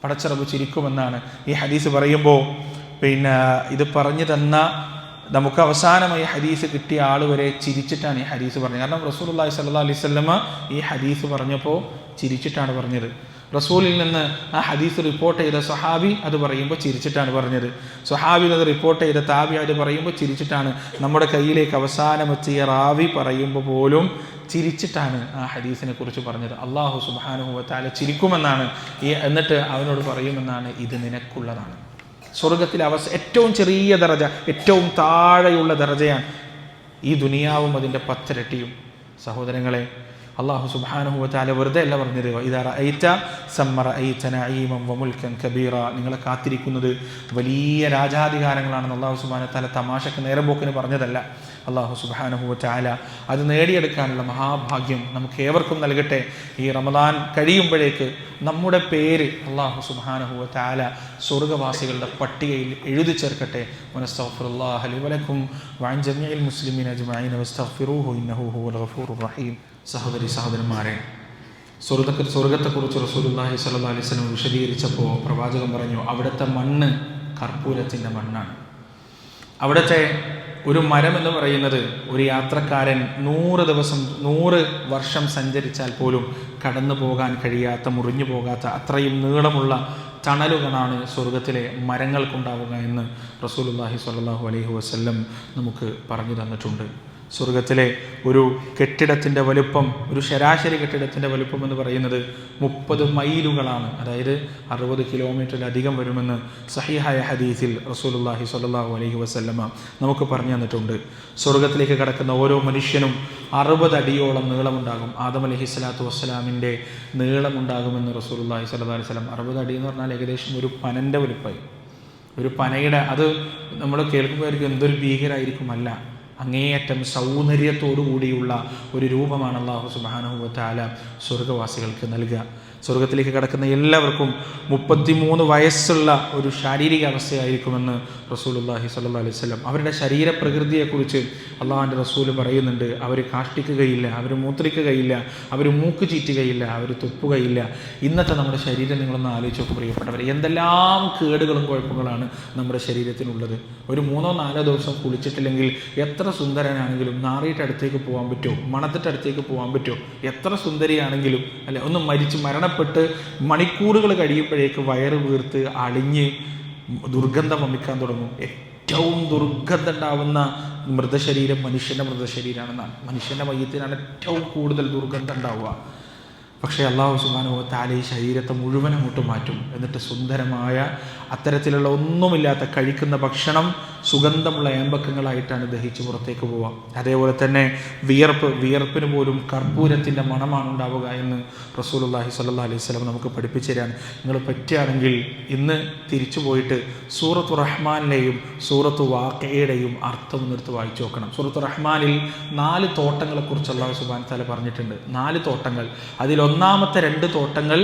പടച്ചറബ് ചിരിക്കുമെന്നാണ് ഈ ഹദീസ് പറയുമ്പോൾ. പിന്നെ ഇത് പറഞ്ഞു തന്ന നമുക്ക് അവസാനമായി ഹദീസ് കിട്ടിയ ആൾ വരെ ചിരിച്ചിട്ടാണ് ഈ ഹദീസ് പറഞ്ഞത്. കാരണം റസൂലുള്ളാഹി സ്വല്ലല്ലാഹു അലൈഹി വസല്ലമ ഈ ഹദീസ് പറഞ്ഞപ്പോൾ ചിരിച്ചിട്ടാണ് പറഞ്ഞത്. റസൂലിൽ നിന്ന് ആ ഹദീസ് റിപ്പോർട്ട് ചെയ്ത സ്വഹാബി അത് പറയുമ്പോൾ ചിരിച്ചിട്ടാണ് പറഞ്ഞത്. സ്വഹാബി അത് റിപ്പോർട്ട് ചെയ്ത താബി അത് പറയുമ്പോൾ ചിരിച്ചിട്ടാണ്. നമ്മുടെ കയ്യിലേക്ക് അവസാനമെത്തിയ റാവി പറയുമ്പോൾ പോലും ചിരിച്ചിട്ടാണ് ആ ഹദീസിനെ കുറിച്ച് പറഞ്ഞത്. അല്ലാഹു സുബ്ഹാനഹു വ തആല ചിരിക്കുമെന്നാണ് എന്നിട്ട് അവനോട് പറയുമെന്നാണ്, ഇത് നിനക്കുള്ളതാണ്. സ്വർഗത്തിലെ ഏറ്റവും ചെറിയ ദറജ, ഏറ്റവും താഴെയുള്ള ദറജയാണ്. ഈ ദുനിയാവും അതിൻ്റെ 10 ഇരട്ടിയും. സഹോദരങ്ങളെ, അല്ലാഹു സുബ്ഹാനഹു വ തആല വെറുതെ അല്ല പറഞ്ഞത്, ഇദാ റഅയ്ത സമ്മ റഅയ്ത നഈമൻ വ മുൽക്കൻ കബീറ, നിങ്ങളെ കാത്തിരിക്കുന്നത് വലിയ രാജാധികാരങ്ങളാണെന്ന് അല്ലാഹു സുബ്ഹാനഹു വ തആല തമാശക്ക് നേരം പോക്കിന് പറഞ്ഞതല്ല. അല്ലാഹു സുബ്ഹാനഹു വ തആല അത് നേടിയെടുക്കാനുള്ള മഹാഭാഗ്യം നമുക്ക് ഏവർക്കും നൽകട്ടെ. ഈ റമദാൻ കഴിയുമ്പോഴേക്ക് നമ്മുടെ പേര് അല്ലാഹു സുബ്ഹാനഹു വ തആല സ്വർഗ്ഗവാസികളുടെ പട്ടികയിൽ എഴുതി ചേർക്കട്ടെ. വനസ്തഗ്ഫിറുല്ലാഹ ലി വലക്കും വഅൻ ജമീഇൽ മുസ്ലിമീന അജ്മഈൻ വസ്തഗ്ഫിറൂഹു ഇന്നഹു ഹുവൽ ഗഫൂറുർ റഹീം. സഹോദരന്മാരെ, സ്വർഗത്തെക്കുറിച്ച് റസൂലുള്ളാഹി സ്വല്ലല്ലാഹു അലൈഹി വസല്ലം വിശദീകരിച്ചപ്പോൾ പ്രവാചകൻ പറഞ്ഞു, അവിടുത്തെ മണ്ണ് കർപ്പൂരത്തിൻ്റെ മണ്ണാണ്. അവിടുത്തെ ഒരു മരം എന്ന് പറയുന്നത് ഒരു യാത്രക്കാരൻ 100 വർഷം സഞ്ചരിച്ചാൽ പോലും കടന്നു പോകാൻ കഴിയാത്ത, മുറിഞ്ഞു പോകാത്ത അത്രയും നീളമുള്ള തണലുകളാണ് സ്വർഗത്തിലെ മരങ്ങൾക്കുണ്ടാവുക എന്ന് റസൂലുള്ളാഹി സ്വല്ലല്ലാഹു അലൈഹി വസല്ലം നമുക്ക് പറഞ്ഞു തന്നിട്ടുണ്ട്. സ്വർഗത്തിലെ ഒരു കെട്ടിടത്തിൻ്റെ വലുപ്പം, ഒരു ശരാശരി കെട്ടിടത്തിൻ്റെ വലുപ്പം എന്ന് പറയുന്നത് 30 മൈലുകളാണ്. അതായത് 60 കിലോമീറ്ററിലധികം വരുമെന്ന് സഹീഹായ ഹദീസിൽ റസൂലുള്ളാഹി സ്വല്ലല്ലാഹു അലൈഹി വസല്ലമ നമുക്ക് പറഞ്ഞു തന്നിട്ടുണ്ട്. സ്വർഗത്തിലേക്ക് കടക്കുന്ന ഓരോ മനുഷ്യനും 60 അടിയോളം നീളമുണ്ടാകും. ആദം അലൈഹിസ്സലാത്തു വസ്സലാമിൻ്റെ നീളമുണ്ടാകുമെന്ന് റസൂലുള്ളാഹി സ്വല്ലല്ലാഹു അലൈഹി വസല്ലം. 60 അടി എന്ന് പറഞ്ഞാൽ ഏകദേശം ഒരു പനൻ്റെ വലുപ്പമായി. ഒരു പനയുടെ, അത് നമ്മൾ കേൾക്കുമ്പോഴായിരിക്കും എന്തൊരു ഭീകരായിരിക്കും. അല്ല, അങ്ങേയറ്റം സൗന്ദര്യത്തോടു കൂടിയുള്ള ഒരു രൂപമാണ് അല്ലാഹു സുബ്ഹാനഹു വ തആല സ്വർഗ്ഗവാസികൾക്ക് നൽകുക. സ്വർഗത്തിലേക്ക് കടക്കുന്ന എല്ലാവർക്കും 33 വയസ്സുള്ള ഒരു ശാരീരിക അവസ്ഥയായിരിക്കുമെന്ന് റസൂലുള്ളാഹി സ്വല്ലല്ലാഹു അലൈഹി വസല്ലം. അവരുടെ ശരീരപ്രകൃതിയെക്കുറിച്ച് അള്ളാഹുവിൻ്റെ റസൂല് പറയുന്നുണ്ട്, അവർ കാഷ്ടിക്കുകയില്ല, അവർ മൂത്രിക്കുകയില്ല, അവർ മൂക്ക് ചീറ്റുകയില്ല, അവർ തുപ്പുകയില്ല. ഇന്നത്തെ നമ്മുടെ ശരീരം നിങ്ങളൊന്ന് ആലോചിച്ച് നോക്ക് പ്രിയപ്പെട്ടവർ, എന്തെല്ലാം കേടുകളും കുഴപ്പങ്ങളാണ് നമ്മുടെ ശരീരത്തിനുള്ളത്. ഒരു 3-4 ദിവസം കുളിച്ചിട്ടില്ലെങ്കിൽ എത്ര സുന്ദരനാണെങ്കിലും നാറിയിട്ട് അടുത്തേക്ക് പോകാൻ പറ്റുമോ? മണത്തിട്ട് അടുത്തേക്ക് പോകാൻ പറ്റുമോ? എത്ര സുന്ദരിയാണെങ്കിലും അല്ലെ, ഒന്ന് മരണപ്പെട്ട് മണിക്കൂറുകൾ കഴിയുമ്പോഴേക്ക് വയറ് വീർത്ത് അളിഞ്ഞ് ദുർഗന്ധം വമിക്കാൻ തുടങ്ങും. ഏറ്റവും ദുർഗന്ധം ഉണ്ടാവുന്ന മൃതശരീരം മനുഷ്യൻ്റെ മൃതശരീരമാണെന്നാണ്. മനുഷ്യൻ്റെ മയ്യത്തിനാണ് ഏറ്റവും കൂടുതൽ ദുർഗന്ധം ഉണ്ടാവുക. പക്ഷേ അല്ലാഹു സുബ്ഹാനഹു വ തആല ഈ ശരീരത്തെ മുഴുവൻ അങ്ങോട്ട് മാറ്റും. എന്നിട്ട് സുന്ദരമായ അത്തരത്തിലുള്ള ഒന്നുമില്ലാത്ത, കഴിക്കുന്ന ഭക്ഷണം സുഗന്ധമുള്ള ഏമ്പക്കങ്ങളായിട്ടാണ് ദഹിച്ച് പുറത്തേക്ക് പോവുക. അതേപോലെ തന്നെ വിയർപ്പിന് പോലും കർപ്പൂരത്തിൻ്റെ മണമാണ് ഉണ്ടാവുക എന്ന് റസൂലുള്ളാഹി സ്വല്ലല്ലാഹു അലൈഹി വസല്ലം നമുക്ക് പഠിപ്പിച്ചു തരാൻ. നിങ്ങൾ പറ്റുകയാണെങ്കിൽ ഇന്ന് തിരിച്ചു പോയിട്ട് സൂറത്തു റഹ്മാനിലെയും സൂറത്തു വാഖിയയുടെയും അർത്ഥം എടുത്ത് വായിച്ചു നോക്കണം. സൂറത്തു റഹ്മാനിൽ 4 തോട്ടങ്ങളെക്കുറിച്ച് അല്ലാഹു സുബ്ഹാനഹു വ തആല പറഞ്ഞിട്ടുണ്ട്. 4 തോട്ടങ്ങൾ. അതിൽ ഒന്നാമത്തെ 2 തോട്ടങ്ങൾ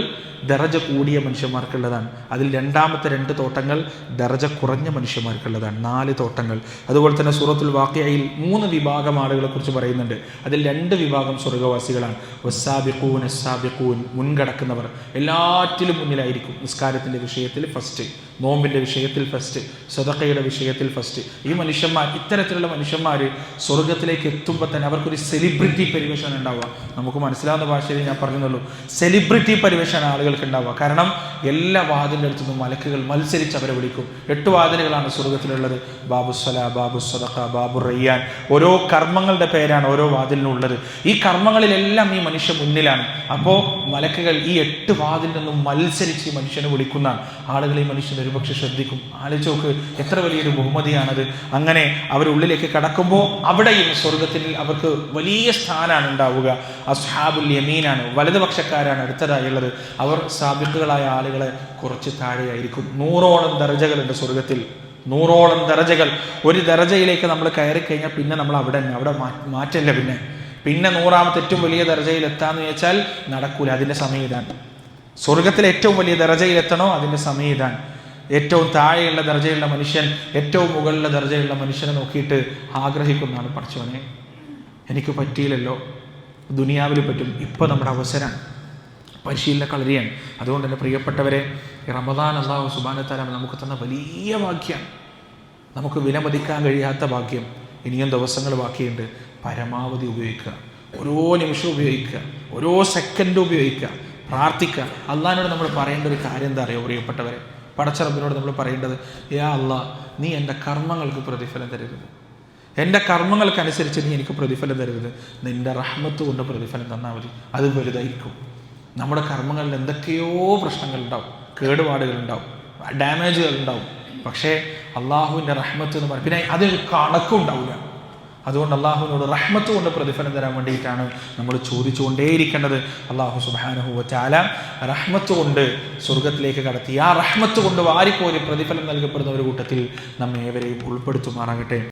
ദറജ കൂടിയ മനുഷ്യന്മാർക്കുള്ളതാണ്. അതിൽ രണ്ടാമത്തെ 2 തോട്ടങ്ങൾ ദറജ കുറഞ്ഞ മനുഷ്യന്മാർക്കുള്ളതാണ്. 4 തോട്ടങ്ങൾ. അതുപോലെ തന്നെ സൂറത്തുൽ വാഖിയയിൽ 3 വിഭാഗം ആളുകളെ കുറിച്ച് പറയുന്നുണ്ട്. അതിൽ 2 വിഭാഗം സ്വർഗ്ഗവാസികളാണ്. വസ്സാബിഖൂൻ, അസ്സാബിഖൂൻ, മുൻകടക്കുന്നവർ, എല്ലാറ്റിലും മുന്നിലായിരിക്കും. നിസ്കാരത്തിൻ്റെ വിഷയത്തിൽ ഫസ്റ്റ്, നോമ്പിൻ്റെ വിഷയത്തിൽ ഫസ്റ്റ്, സദഖയുടെ വിഷയത്തിൽ ഫസ്റ്റ്. ഈ മനുഷ്യന്മാർ, ഇത്തരത്തിലുള്ള മനുഷ്യന്മാർ സ്വർഗത്തിലേക്ക് എത്തുമ്പോൾ തന്നെ അവർക്കൊരു സെലിബ്രിറ്റി പരിവേഷണം ഉണ്ടാവുക. നമുക്ക് മനസ്സിലാവുന്ന ഭാഷയിൽ ഞാൻ പറഞ്ഞുള്ളൂ, സെലിബ്രിറ്റി പരിവേഷണം ആളുകൾക്ക് ഉണ്ടാവുക. കാരണം എല്ലാ വാതിലിൻ്റെ അടുത്തു നിന്നും മലക്കുകൾ മത്സരിച്ച് അവരെ വിളിക്കും. 8 വാതിലുകളാണ് സ്വർഗത്തിലുള്ളത്. ബാബുസ്സല, ബാബു സദഖ, ബാബു റയ്യാൻ. ഓരോ കർമ്മങ്ങളുടെ പേരാണ് ഓരോ വാതിലിനുള്ളത്. ഈ കർമ്മങ്ങളിലെല്ലാം ഈ മനുഷ്യൻ മുന്നിലാണ്. അപ്പോൾ മലക്കുകൾ ഈ 8 വാതിൽ നിന്നും മത്സരിച്ച് ഈ മനുഷ്യനെ വിളിക്കുന്ന ആളുകൾ ഈ മനുഷ്യൻ ഒരുപക്ഷെ ശ്രദ്ധിക്കും. ആലോചിച്ച് നോക്ക്, എത്ര വലിയൊരു ബഹുമതിയാണത്. അങ്ങനെ അവരുള്ളിലേക്ക് കടക്കുമ്പോൾ അവിടെയും സ്വർഗത്തിൽ അവർക്ക് വലിയ സ്ഥാനമാണ് ഉണ്ടാവുക. അസ്ഹാബുൽ യമീനാണ്, വലതുപക്ഷക്കാരാണ് അടുത്തതായുള്ളത്. അവർ സാബിഖുകളായ ആളുകളെ കുറച്ച് താഴെയായിരിക്കും. 100ഓളം ദറജകളുണ്ട് സ്വർഗത്തിൽ. 100ഓളം ദറജകൾ. ഒരു ദറജയിലേക്ക് നമ്മൾ കയറി കഴിഞ്ഞാൽ പിന്നെ നമ്മൾ അവിടെ മാറ്റല്ല. പിന്നെ 100ാമത്തെ ഏറ്റവും വലിയ ദർജയിൽ എത്താന്ന് വെച്ചാൽ നടക്കൂല. അതിൻ്റെ സമയം ഇതാണ്. സ്വർഗത്തിലെ ഏറ്റവും വലിയ ദർജയിൽ എത്തണോ അതിൻ്റെ സമയം ഇതാണ്. ഏറ്റവും താഴെയുള്ള ദർജയുള്ള മനുഷ്യൻ ഏറ്റവും മുകളിലുള്ള ദർജയുള്ള മനുഷ്യനെ നോക്കിയിട്ട് ആഗ്രഹിക്കുന്നതാണ്, പഠിച്ചവനെ എനിക്ക് പറ്റിയില്ലല്ലോ, ദുനിയാവിൽ പറ്റും. ഇപ്പോൾ നമ്മുടെ അവസരമാണ്, പരിശീലന കളരിയാണ്. അതുകൊണ്ട് തന്നെ പ്രിയപ്പെട്ടവരെ, റമദാൻ അല്ലാഹു സുബ്ഹാനഹു വ തആല നമുക്ക് തന്ന വലിയ ഭാഗ്യമാണ്, നമുക്ക് വിലമതിക്കാൻ കഴിയാത്ത ഭാഗ്യം. ഇനിയും ദിവസങ്ങൾ ബാക്കിയുണ്ട്. പരമാവധി ഉപയോഗിക്കുക, ഓരോ നിമിഷവും ഉപയോഗിക്കുക, ഓരോ സെക്കൻഡും ഉപയോഗിക്കുക, പ്രാർത്ഥിക്കുക. അള്ളാഹിനോട് നമ്മൾ പറയേണ്ട ഒരു കാര്യം എന്താ അറിയോ പ്രിയപ്പെട്ടവരെ? പടച്ച റബ്ബിനോട് നമ്മൾ പറയേണ്ടത്, യാ അല്ലാ, നീ എൻ്റെ കർമ്മങ്ങൾക്ക് പ്രതിഫലം തരരുത്, എൻ്റെ കർമ്മങ്ങൾക്കനുസരിച്ച് നീ എനിക്ക് പ്രതിഫലം തരരുത്, നിൻ്റെ റഹ്മത്ത് കൊണ്ട് പ്രതിഫലം തന്നാൽ മതി, അത് വലുതായിരിക്കും. നമ്മുടെ കർമ്മങ്ങളിൽ എന്തൊക്കെയോ പ്രശ്നങ്ങളുണ്ടാവും, കേടുപാടുകളുണ്ടാവും, ഡാമേജുകളുണ്ടാവും. പക്ഷേ അള്ളാഹുവിൻ്റെ റഹ്മത്ത് എന്ന് പറയും, പിന്നെ അതിന് കണക്കുണ്ടാവില്ല. അതുകൊണ്ട് അള്ളാഹുവിനോട് റഹ്മത്ത് കൊണ്ട് പ്രതിഫലം തരാൻ വേണ്ടിയിട്ടാണ് നമ്മൾ ചോദിച്ചുകൊണ്ടേയിരിക്കേണ്ടത്. അള്ളാഹു സുബ്ഹാനഹു വ തആല റഹ്മത്ത് കൊണ്ട് സ്വർഗത്തിലേക്ക് കടത്തി ആ റഹ്മത്ത് കൊണ്ട് വാരിക്കോരി പ്രതിഫലം നൽകപ്പെടുന്ന ഒരു കൂട്ടത്തിൽ നമ്മെ ഏവരെയും ഉൾപ്പെടുത്തുമാറാകട്ടെ.